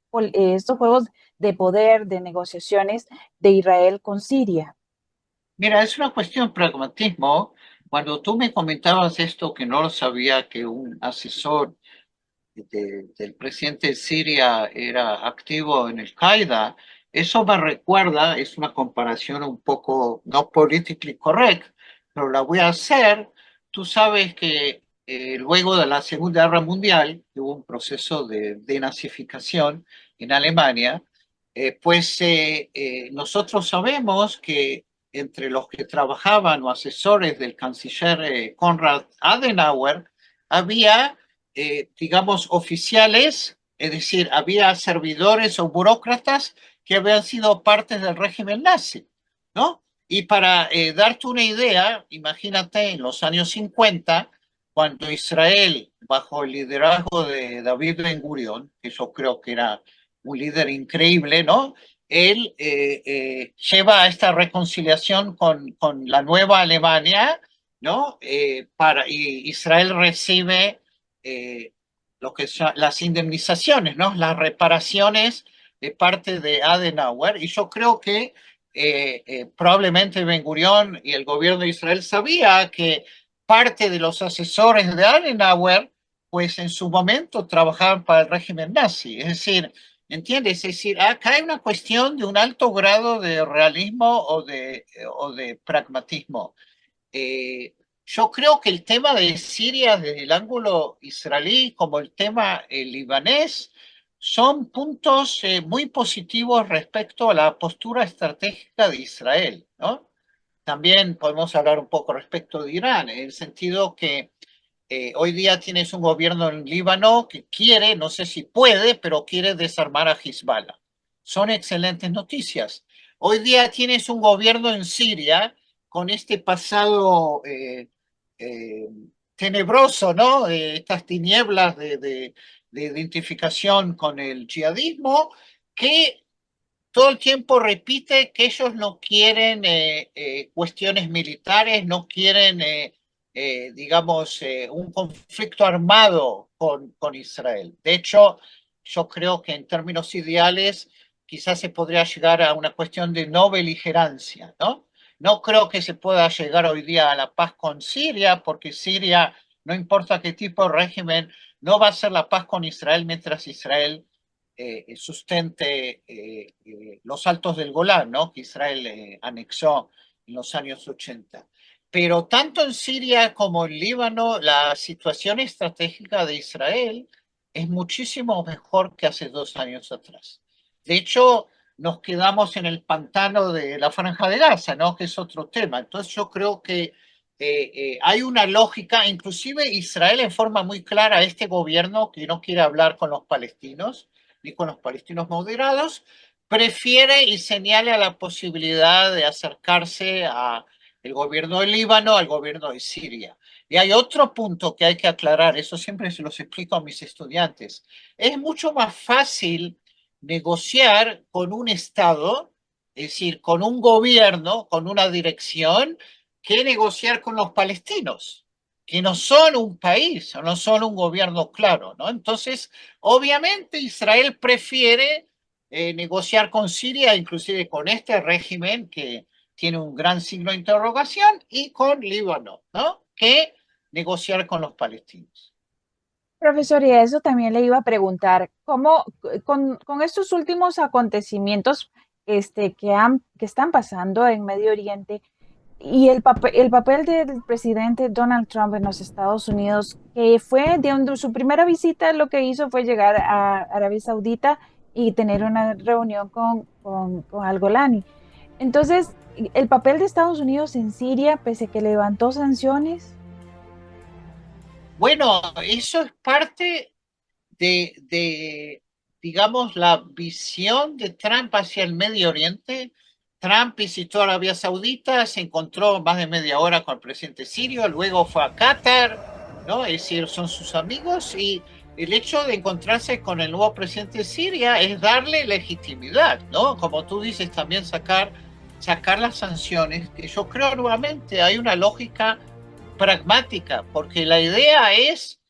de poder, de negociaciones de Israel con Siria? Mira, es una cuestión de pragmatismo. Cuando tú me comentabas esto, que no lo sabía, que un asesor del presidente de Siria era activo en el Qaeda, eso me recuerda, es una comparación un poco no politically correct, pero la voy a hacer. Tú sabes que luego de la Segunda Guerra Mundial hubo un proceso de denazificación en Alemania. Nosotros sabemos que entre los que trabajaban o asesores del canciller Konrad Adenauer había digamos, oficiales, es decir, había servidores o burócratas que habían sido partes del régimen nazi, ¿no? Y para darte una idea, imagínate en los años 50, cuando Israel, bajo el liderazgo de David Ben Gurión, que yo creo que era un líder increíble, ¿no? Él lleva a esta reconciliación con la nueva Alemania, ¿no? Y Israel recibe eh, lo que son las indemnizaciones, ¿no? Las reparaciones de parte de Adenauer. Y yo creo que probablemente Ben Gurión y el gobierno de Israel sabía que parte de los asesores de Adenauer, pues en su momento trabajaban para el régimen nazi. Es decir, ¿entiendes? Es decir, acá hay una cuestión de un alto grado de realismo o de pragmatismo. Eh, yo creo que el tema de Siria desde el ángulo israelí como el tema libanés son puntos muy positivos respecto a la postura estratégica de Israel, ¿no? También podemos hablar un poco respecto de Irán, en el sentido que hoy día tienes un gobierno en Líbano que quiere, no sé si puede, pero quiere desarmar a Hezbollah. Son excelentes noticias. Hoy día tienes un gobierno en Siria con este pasado eh, tenebroso, ¿no? Estas tinieblas de identificación con el yihadismo, que todo el tiempo repite que ellos no quieren cuestiones militares, no quieren, digamos, un conflicto armado con Israel. De hecho, yo creo que en términos ideales quizás se podría llegar a una cuestión de no beligerancia, ¿no? No creo que se pueda llegar hoy día a la paz con Siria, porque no importa qué tipo de régimen, no va a ser la paz con Israel mientras Israel sustente los Altos del Golán, ¿no? Que Israel anexó en los años 80. Pero tanto en Siria como en Líbano, la situación estratégica de Israel es muchísimo mejor que hace 2 años atrás. De hecho, nos quedamos en el pantano de la Franja de Gaza, ¿no? Que es otro tema. Entonces yo creo que hay una lógica, inclusive Israel en forma muy clara, este gobierno que no quiere hablar con los palestinos, ni con los palestinos moderados, prefiere y señala la posibilidad de acercarse a el gobierno del Líbano, al gobierno de Siria. Y hay otro punto que hay que aclarar, eso siempre se los explico a mis estudiantes. Es mucho más fácil negociar con un Estado, es decir, con un gobierno, con una dirección, que negociar con los palestinos, que no son un país, no son un gobierno claro, ¿no? Entonces, obviamente Israel prefiere negociar con Siria, inclusive con este régimen que tiene un gran signo de interrogación, y con Líbano, ¿no? Que negociar con los palestinos. Profesor, y a eso también le iba a preguntar, ¿cómo con estos últimos acontecimientos que están pasando en Medio Oriente y el papel del presidente Donald Trump en los Estados Unidos, que fue de su primera visita, lo que hizo fue llegar a Arabia Saudita y tener una reunión con Al-Golani? Entonces, el papel de Estados Unidos en Siria, pese a que levantó sanciones. Bueno, eso es parte digamos, la visión de Trump hacia el Medio Oriente. Trump visitó Arabia Saudita, se encontró más de media hora con el presidente sirio, luego fue a Qatar, ¿no? Es decir, son sus amigos, y el hecho de encontrarse con el nuevo presidente de Siria es darle legitimidad, ¿no? Como tú dices, también sacar las sanciones, que yo creo nuevamente hay una lógica pragmática, porque la idea es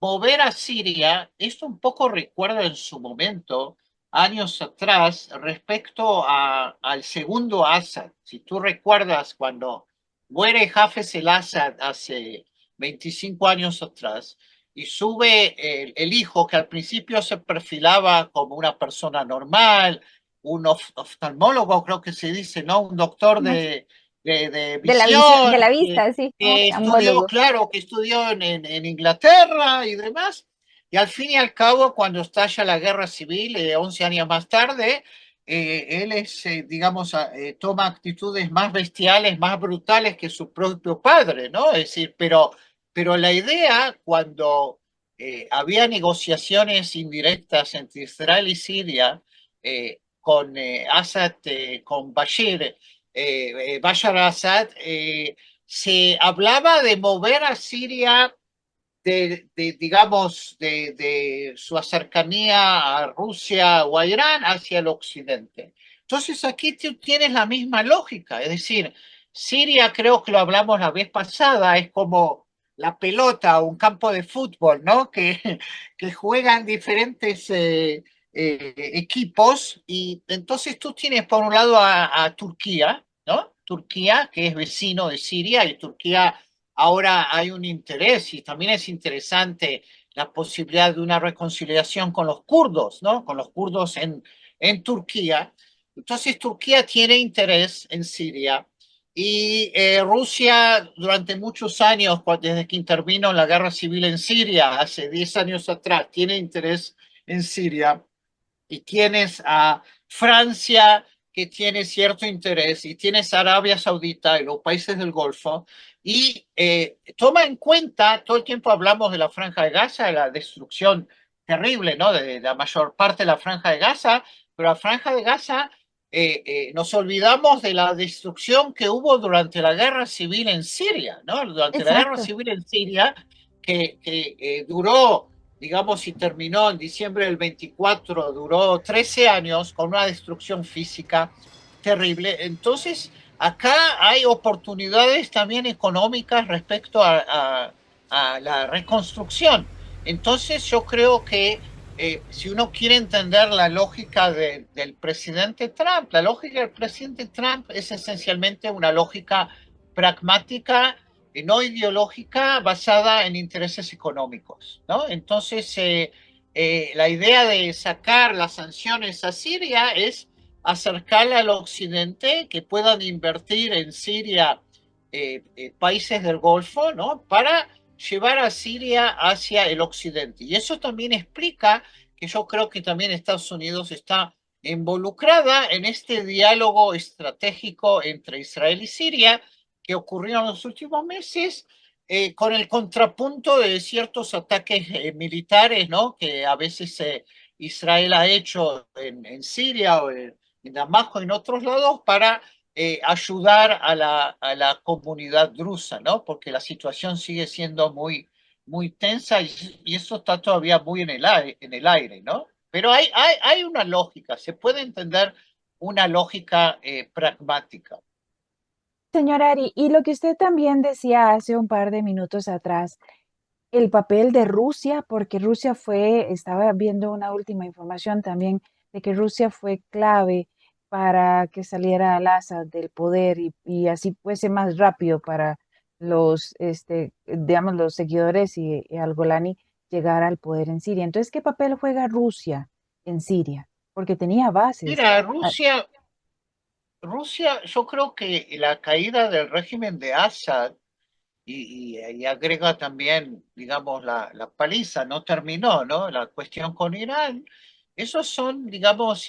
mover a Siria. Esto un poco recuerda en su momento, años atrás, respecto al segundo Assad. Si tú recuerdas cuando muere Hafez el Assad hace 25 años atrás y sube el hijo, que al principio se perfilaba como una persona normal, un oftalmólogo, creo que se dice, ¿no? Un doctor de De la visión, de visión, la vista, sí, que estudió, oftalmólogo. claro, que estudió en Inglaterra y demás, y al fin y al cabo, cuando estalla la guerra civil, 11 años más tarde, él digamos, toma actitudes más bestiales, más brutales que su propio padre, ¿no? Es decir, pero la idea, cuando había negociaciones indirectas entre Israel y Siria, con Assad, con Bashar al-Assad, se hablaba de mover a Siria digamos, de su cercanía a Rusia o a Irán hacia el occidente. Entonces aquí tú tienes la misma lógica, es decir, Siria, creo que lo hablamos la vez pasada, es como la pelota o un campo de fútbol, ¿no? Que juegan diferentes equipos, y entonces tú tienes por un lado a Turquía, ¿no? Turquía, que es vecino de Siria, y Turquía ahora hay un interés, y también es interesante la posibilidad de una reconciliación con los kurdos, ¿no? Con los kurdos en Turquía. Entonces Turquía tiene interés en Siria, y Rusia durante muchos años, desde que intervino en la guerra civil en Siria, hace 10 años atrás, tiene interés en Siria. Y tienes a Francia, que tiene cierto interés, y tienes a Arabia Saudita y los países del Golfo, y toma en cuenta, todo el tiempo hablamos de la Franja de Gaza, de la destrucción terrible, ¿no? De la mayor parte de la Franja de Gaza, pero la Franja de Gaza, nos olvidamos de la destrucción que hubo durante la guerra civil en Siria, ¿no? Durante la guerra Exacto. civil en Siria, que duró, digamos, y terminó en diciembre del 24, duró 13 años con una destrucción física terrible. Entonces, acá hay oportunidades también económicas respecto a la reconstrucción. Entonces, yo creo que si uno quiere entender la lógica del presidente Trump, la lógica del presidente Trump es esencialmente una lógica pragmática y no ideológica basada en intereses económicos, ¿no? Entonces, la idea de sacar las sanciones a Siria es acercarla al occidente, que puedan invertir en Siria países del Golfo, ¿no? Para llevar a Siria hacia el occidente. Y eso también explica que yo creo que también Estados Unidos está involucrada en este diálogo estratégico entre Israel y Siria que ocurrió en los últimos meses, con el contrapunto de ciertos ataques militares, ¿no? Que a veces Israel ha hecho en Siria o en Damasco y en otros lados para ayudar a la comunidad drusa, ¿no? Porque la situación sigue siendo muy tensa y eso está todavía muy en el aire, ¿no? Pero hay una lógica, se puede entender una lógica pragmática. Señor Ari, y lo que usted también decía hace un par de minutos atrás, el papel de Rusia, porque Rusia fue, estaba viendo una última información también de que Rusia fue clave para que saliera Al-Assad del poder y así fuese más rápido para los, digamos, los seguidores y al-Golani llegar al poder en Siria. Entonces, ¿qué papel juega Rusia en Siria? Porque tenía bases. Mira, Ah, Rusia, yo creo que la caída del régimen de Assad y agrega también, digamos, la paliza, no terminó, ¿no? La cuestión con Irán. Esos son, digamos,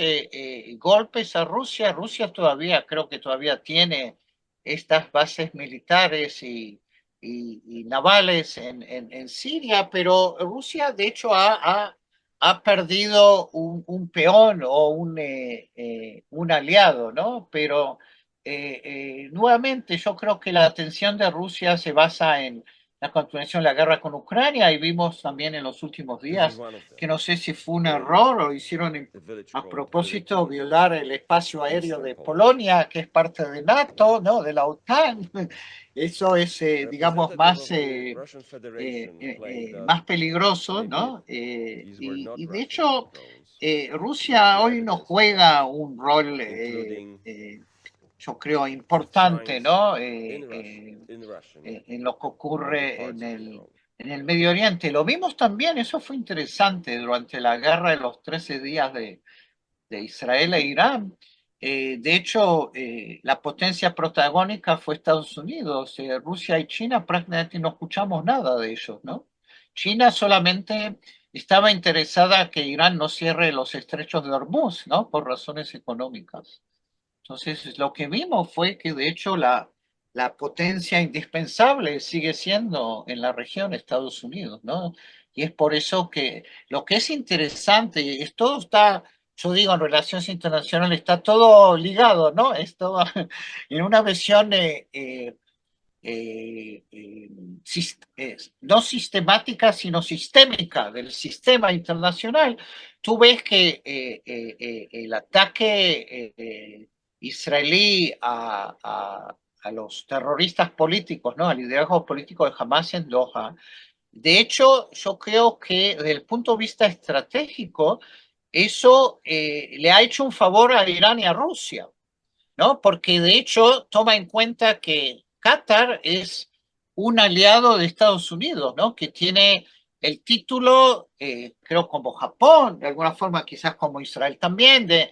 golpes a Rusia. Rusia todavía, creo que todavía tiene estas bases militares y navales en Siria, pero Rusia, de hecho, ha perdido un peón o un aliado, ¿no? Pero nuevamente, yo creo que la atención de Rusia se basa en la continuación de la guerra con Ucrania y vimos también en los últimos días que no sé si fue un error o hicieron a propósito violar el espacio aéreo de Polonia, que es parte de NATO, ¿no? De la OTAN. Eso es, digamos, más peligroso, ¿no? Y de hecho, Rusia hoy no juega un rol yo creo, importante, ¿no? En lo que ocurre en el Medio Oriente. Lo vimos también, eso fue interesante, durante la guerra de los 13 días de Israel e Irán. De hecho, la potencia protagónica fue Estados Unidos. Rusia y China prácticamente no escuchamos nada de ellos, ¿no? China solamente estaba interesada que Irán no cierre los estrechos de Hormuz, ¿no? Por razones económicas. Entonces, lo que vimos fue que de hecho la potencia indispensable sigue siendo en la región Estados Unidos, ¿no? Y es por eso que lo que es interesante es todo está, yo digo, en relaciones internacionales, está todo ligado, ¿no? Es todo en una visión no sistemática, sino sistémica del sistema internacional. Tú ves que el ataque israelí a los terroristas políticos, ¿no? Al liderazgo político de Hamas en Doha. De hecho, yo creo que desde el punto de vista estratégico, eso le ha hecho un favor a Irán y a Rusia, ¿no? Porque de hecho toma en cuenta que Qatar es un aliado de Estados Unidos, ¿no? Que tiene el título, creo como Japón, de alguna forma quizás como Israel también, de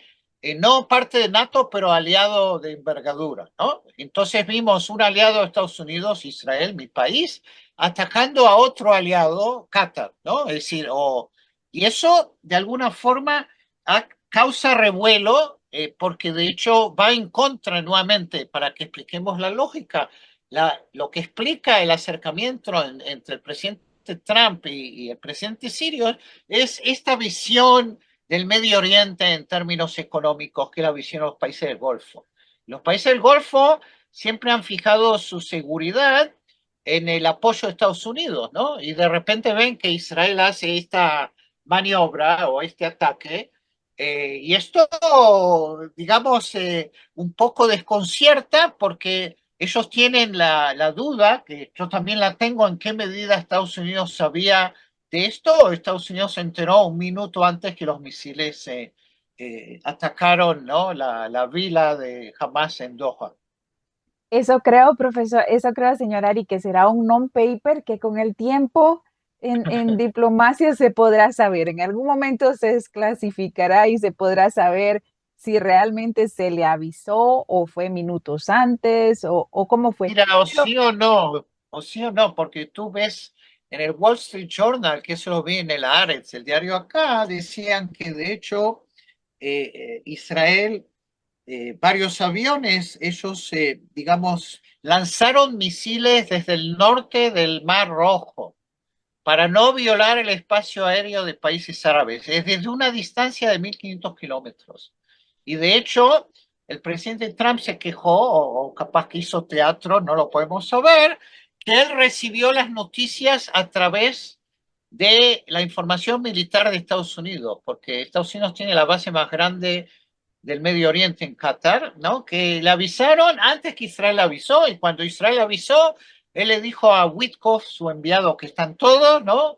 no parte de NATO, pero aliado de envergadura, ¿no? Entonces vimos un aliado de Estados Unidos, Israel, mi país, atacando a otro aliado, Qatar, ¿no? Es decir, y eso de alguna forma causa revuelo, porque de hecho va en contra nuevamente, para que expliquemos la lógica, lo que explica el acercamiento entre el presidente Trump y el presidente sirio es esta visión del Medio Oriente en términos económicos, que es la visión de los países del Golfo. Los países del Golfo siempre han fijado su seguridad en el apoyo de Estados Unidos, ¿no? Y de repente ven que Israel hace esta maniobra o este ataque, y esto, digamos, un poco desconcierta porque ellos tienen la duda, que yo también la tengo, en qué medida Estados Unidos sabía de esto o Estados Unidos se enteró un minuto antes que los misiles atacaron, ¿no? La vila de Hamas en Doha. eso creo, profesor, eso creo, señor Ari, que será un non-paper que con el tiempo en diplomacia se podrá saber, en algún momento se desclasificará y se podrá saber si realmente se le avisó o fue minutos antes o cómo fue. Mira, Pero, o sí o no, porque tú ves en el Wall Street Journal, que eso lo vi en el Haaretz, el diario acá, decían que de hecho Israel, varios aviones, ellos, digamos, lanzaron misiles desde el norte del Mar Rojo para no violar el espacio aéreo de países árabes, es desde una distancia de 1.500 kilómetros. Y de hecho, el presidente Trump se quejó, o capaz que hizo teatro, no lo podemos saber, que él recibió las noticias a través de la información militar de Estados Unidos, porque Estados Unidos tiene la base más grande del Medio Oriente en Qatar, ¿no? Que le avisaron antes que Israel avisó, y cuando Israel avisó, él le dijo a Witkoff, su enviado, que están todos, ¿no?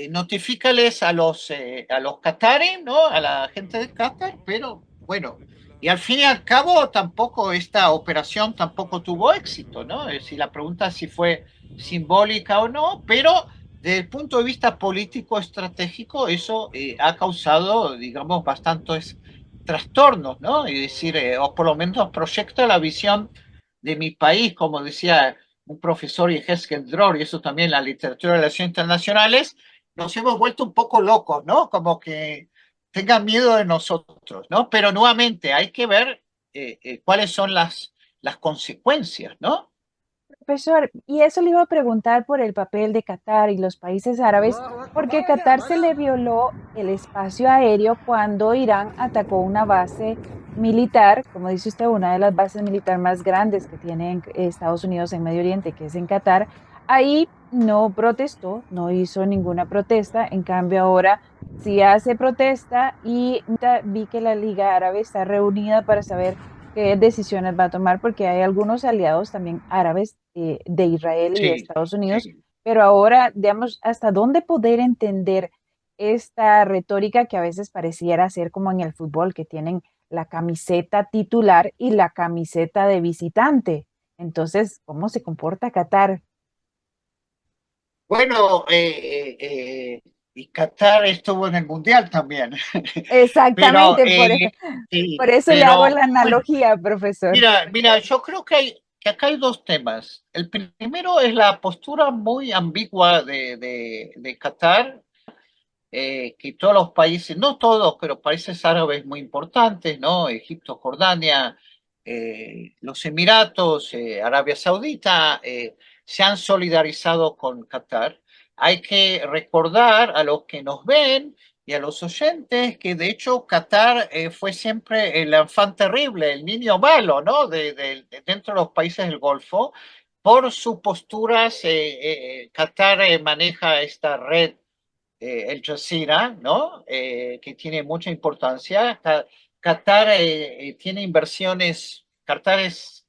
Notifícales a los qataris, ¿no? A la gente de Qatar, pero bueno, y al fin y al cabo tampoco esta operación tampoco tuvo éxito, ¿no? Es decir, la pregunta si fue simbólica o no, pero desde el punto de vista político estratégico, eso ha causado, digamos, bastantes trastornos, ¿no? Es decir, o por lo menos proyecta la visión de mi país, como decía un profesor y Heskel Dror, y eso también la literatura de relaciones internacionales, nos hemos vuelto un poco locos, ¿no? Como que tengan miedo de nosotros, ¿no? Pero nuevamente hay que ver cuáles son las consecuencias, ¿no? profesor, y eso le iba a preguntar por el papel de Qatar y los países árabes, porque Qatar se le violó el espacio aéreo cuando Irán atacó una base militar, como dice usted, una de las bases militares más grandes que tiene Estados Unidos en Medio Oriente, que es en Qatar. Ahí no protestó, no hizo ninguna protesta, en cambio ahora sí hace protesta y vi que la Liga Árabe está reunida para saber qué decisiones va a tomar, porque hay algunos aliados también árabes de Israel y de Sí, Estados Unidos, sí. pero ahora, digamos, hasta dónde poder entender esta retórica que a veces pareciera ser como en el fútbol, que tienen la camiseta titular y la camiseta de visitante. Entonces, ¿cómo se comporta Qatar? Bueno, y Qatar estuvo en el Mundial también, pero, Exactamente, por sí, eso le hago pero la analogía, profesor. mira, yo creo que acá hay dos temas. El primero es la postura muy ambigua de Qatar, que todos los países, no todos, pero países árabes muy importantes, ¿no? Egipto, Jordania, los Emiratos, Arabia Saudita, se han solidarizado con Qatar. Hay que recordar a los que nos ven y a los oyentes que de hecho Qatar fue siempre el enfant terrible, el niño malo, ¿no? Dentro de los países del Golfo. Por sus posturas, Qatar maneja esta red El Jazeera, ¿no? Que tiene mucha importancia. Qatar tiene inversiones, Qatar es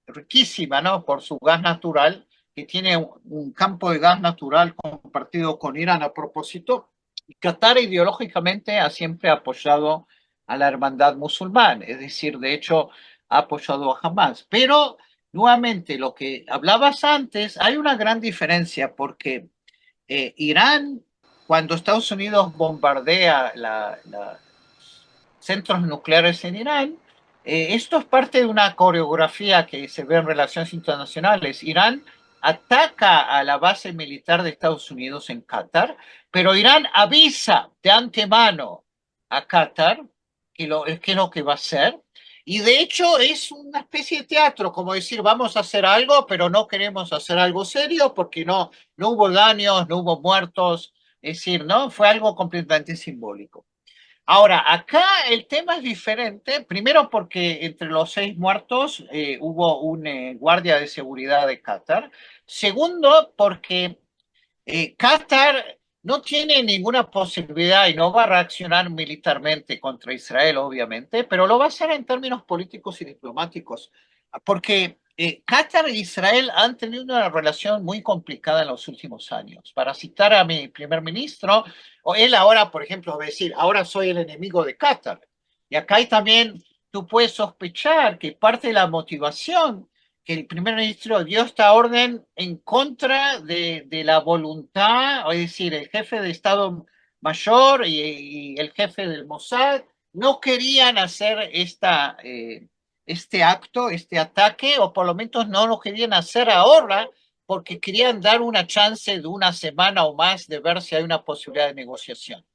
riquísima, ¿no? Por su gas natural, que tiene un campo de gas natural compartido con Irán a propósito. Y Qatar ideológicamente ha siempre apoyado a la hermandad musulmana, es decir, de hecho, ha apoyado a Hamas. Pero, nuevamente, lo que hablabas antes, hay una gran diferencia porque Irán, cuando Estados Unidos bombardea centros nucleares en Irán, esto es parte de una coreografía que se ve en relaciones internacionales. Irán ataca a la base militar de Estados Unidos en Qatar, pero Irán avisa de antemano a Qatar que es lo que va a hacer. Y de hecho es una especie de teatro, como decir, vamos a hacer algo, pero no queremos hacer algo serio porque no hubo daños, no hubo muertos, es decir, ¿no? Fue algo completamente simbólico. Ahora, acá el tema es diferente, primero porque entre los 6 muertos hubo un guardia de seguridad de Qatar. Segundo, porque Qatar no tiene ninguna posibilidad y no va a reaccionar militarmente contra Israel, obviamente, pero lo va a hacer en términos políticos y diplomáticos, porque Qatar e Israel han tenido una relación muy complicada en los últimos años. Para citar a mi primer ministro, o él ahora, por ejemplo, va a decir, ahora soy el enemigo de Qatar. Y acá hay también, tú puedes sospechar que parte de la motivación que el primer ministro dio esta orden en contra de la voluntad, es decir, el jefe de Estado Mayor y el jefe del Mossad no querían hacer este acto, este ataque, o por lo menos no lo querían hacer ahora, porque querían dar una chance de una semana o más de ver si hay una posibilidad de negociación.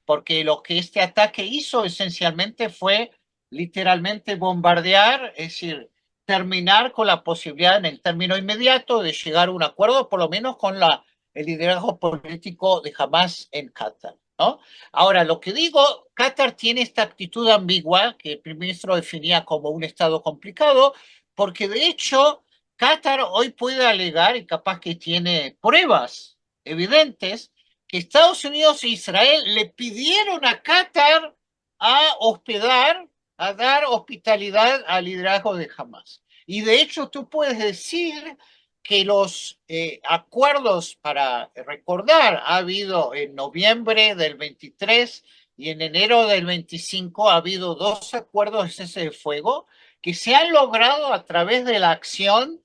Porque lo que este ataque hizo esencialmente fue literalmente bombardear, es decir, terminar con la posibilidad en el término inmediato de llegar a un acuerdo, por lo menos con el liderazgo político de Hamas en Qatar, ¿no? Ahora, lo que digo, Qatar tiene esta actitud ambigua que el primer ministro definía como un estado complicado, porque de hecho Qatar hoy puede alegar, y capaz que tiene pruebas evidentes, que Estados Unidos e Israel le pidieron a Qatar a hospedar, a dar hospitalidad al liderazgo de Hamas. Y de hecho tú puedes decir que los acuerdos, para recordar, ha habido en noviembre del 23 y en enero del 25 ha habido 2 acuerdos de cese de fuego que se han logrado a través de la acción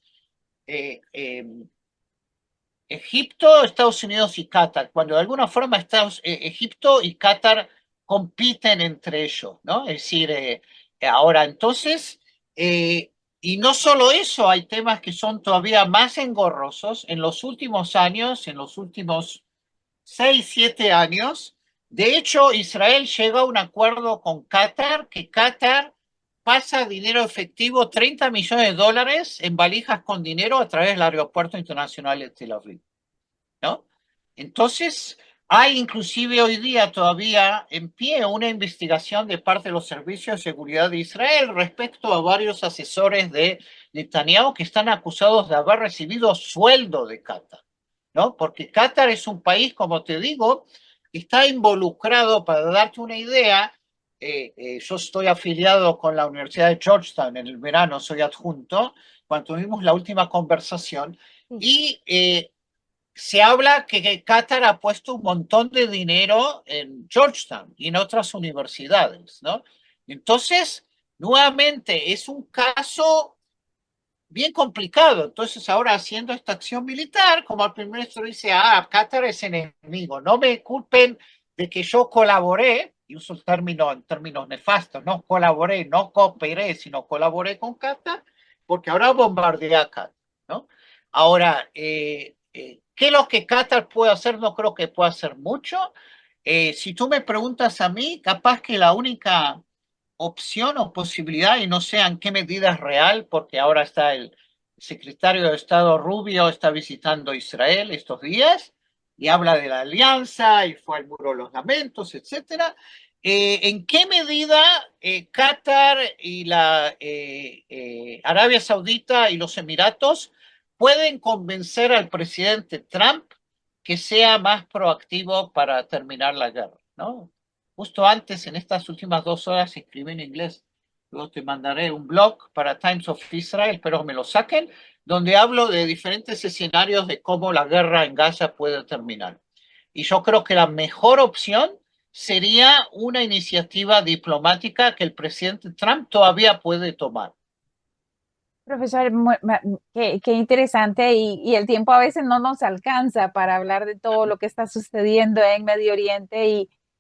Egipto, Estados Unidos y Qatar, cuando de alguna forma Egipto y Qatar compiten entre ellos, ¿no? Es decir, ahora entonces, y no solo eso, hay temas que son todavía más engorrosos. En los últimos años, en los últimos 6, 7 años, de hecho, Israel llega a un acuerdo con Qatar, que Qatar pasa dinero efectivo, $30 millones en valijas con dinero a través del Aeropuerto Internacional de Tel Aviv, ¿no? Entonces, hay inclusive hoy día todavía en pie una investigación de parte de los servicios de seguridad de Israel respecto a varios asesores de Netanyahu que están acusados de haber recibido sueldo de Qatar, ¿no? Porque Qatar es un país, como te digo, que está involucrado, para darte una idea, yo estoy afiliado con la Universidad de Georgetown en el verano, soy adjunto, cuando tuvimos la última conversación, y se habla que Qatar ha puesto un montón de dinero en Georgetown y en otras universidades, ¿no? Entonces, nuevamente, es un caso bien complicado. Entonces, ahora haciendo esta acción militar, como el primer ministro dice, Qatar es enemigo, no me culpen de que yo colaboré, y uso el término en términos nefastos, no colaboré, no cooperé, sino colaboré con Qatar, porque ahora bombardeé a Qatar, ¿no? Ahora, ¿qué es lo que Qatar puede hacer? No creo que pueda hacer mucho. Si tú me preguntas a mí, capaz que la única opción o posibilidad, y no sé en qué medida es real, porque ahora está el secretario de Estado Rubio, está visitando Israel estos días y habla de la alianza y fue al Muro de los Lamentos, etcétera. ¿En qué medida Qatar y la Arabia Saudita y los Emiratos pueden convencer al presidente Trump que sea más proactivo para terminar la guerra, ¿no? Justo antes, en estas últimas 2 horas, escribí en inglés. Luego te mandaré un blog para Times of Israel, espero que me lo saquen, donde hablo de diferentes escenarios de cómo la guerra en Gaza puede terminar. Y yo creo que la mejor opción sería una iniciativa diplomática que el presidente Trump todavía puede tomar. Profesor, qué interesante y el tiempo a veces no nos alcanza para hablar de todo lo que está sucediendo en Medio Oriente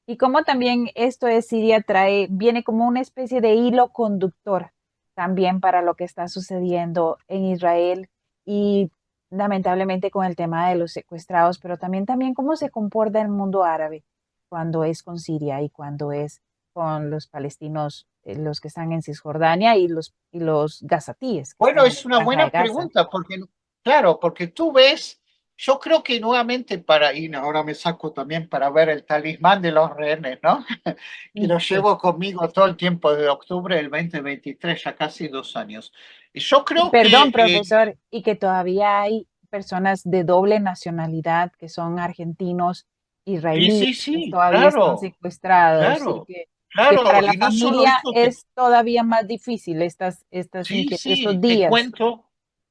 y cómo también esto de Siria viene como una especie de hilo conductor también para lo que está sucediendo en Israel y lamentablemente con el tema de los secuestrados, pero también cómo se comporta el mundo árabe cuando es con Siria y cuando es con los palestinos, los que están en Cisjordania y los gazatíes que Bueno, están en la es una franja de buena Gaza. pregunta, porque, claro, porque tú ves, yo creo que nuevamente y ahora me saco también para ver el talismán de los rehenes, ¿no? Que lo Sí. llevo conmigo todo el tiempo, de octubre del 2023, ya casi 2 años. Y yo Y creo perdón, que, profesor, y que todavía hay personas de doble nacionalidad que son argentinos, sí, israelíes, sí, que sí, todavía están claro, secuestrados y claro, que para claro, la y no solo familia eso, es todavía más difícil sí, estos sí, te días. cuento.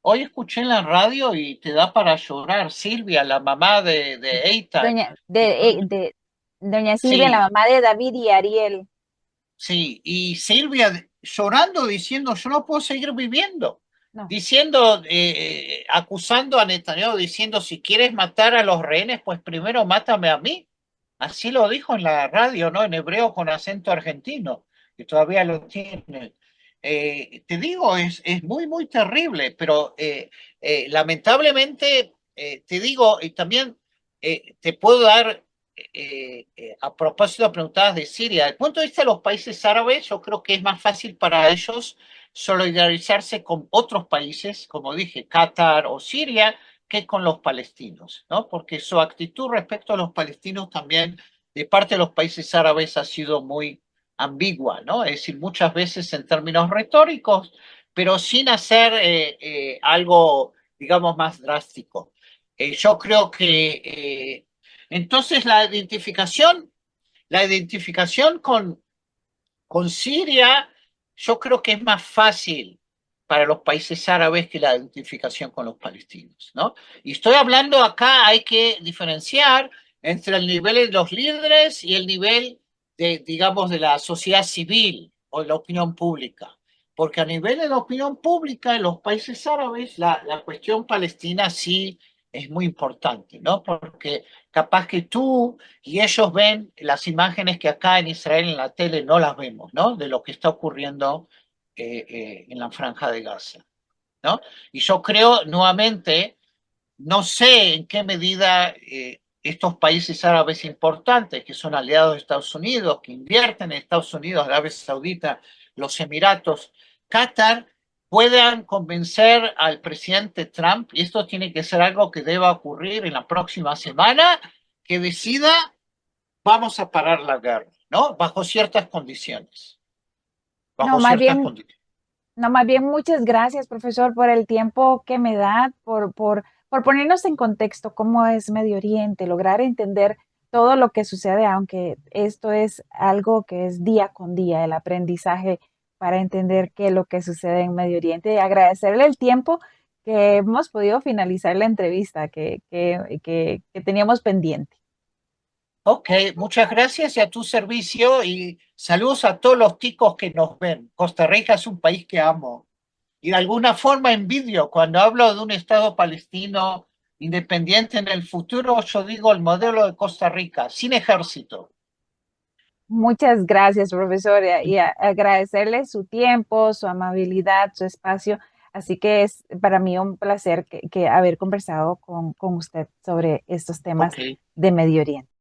Hoy escuché en la radio y te da para llorar, Silvia, la mamá de Eitan. Doña, Entonces, de Doña Silvia, la sí, mamá de David y Ariel. sí, y Silvia llorando diciendo, yo no puedo seguir viviendo. No. diciendo, acusando a Netanyahu, diciendo, si quieres matar a los rehenes, pues primero mátame a mí. Así lo dijo en la radio, ¿no? En hebreo con acento argentino, que todavía lo tiene. Te digo, es muy, muy terrible, pero lamentablemente, te digo, y también te puedo dar, a propósito de preguntadas de Siria, desde el punto de vista de los países árabes, yo creo que es más fácil para ellos solidarizarse con otros países, como dije, Qatar o Siria, que con los palestinos, ¿no? Porque su actitud respecto a los palestinos también de parte de los países árabes ha sido muy ambigua, ¿no? Es decir, muchas veces en términos retóricos, pero sin hacer algo, digamos, más drástico. Yo creo que entonces la identificación con Siria, yo creo que es más fácil para los países árabes que la identificación con los palestinos, ¿no? Y estoy hablando acá, hay que diferenciar entre el nivel de los líderes y el nivel de, digamos, de la sociedad civil o de la opinión pública. Porque a nivel de la opinión pública en los países árabes, la cuestión palestina sí es muy importante, ¿no? Porque capaz que tú y ellos ven las imágenes que acá en Israel en la tele no las vemos, ¿no? De lo que está ocurriendo en la franja de Gaza, ¿no? Y yo creo, nuevamente, no sé en qué medida estos países árabes importantes, que son aliados de Estados Unidos, que invierten en Estados Unidos, Arabia Saudita, los Emiratos, Qatar, puedan convencer al presidente Trump, y esto tiene que ser algo que deba ocurrir en la próxima semana, que decida, vamos a parar la guerra, ¿no? Bajo ciertas condiciones. No, Bajo más ciertas bien, condiciones. no, más bien muchas gracias, profesor, por el tiempo que me da, por ponernos en contexto cómo es Medio Oriente, lograr entender todo lo que sucede, aunque esto es algo que es día con día, el aprendizaje para entender qué es lo que sucede en Medio Oriente. Y agradecerle el tiempo que hemos podido finalizar la entrevista que teníamos pendiente. Ok, muchas gracias y a tu servicio y saludos a todos los ticos que nos ven. Costa Rica es un país que amo y de alguna forma envidio. Cuando hablo de un Estado palestino independiente en el futuro, yo digo el modelo de Costa Rica, sin ejército. Muchas gracias, profesor, y agradecerle su tiempo, su amabilidad, su espacio. Así que es para mí un placer que haber conversado con usted sobre estos temas Ok. de Medio Oriente.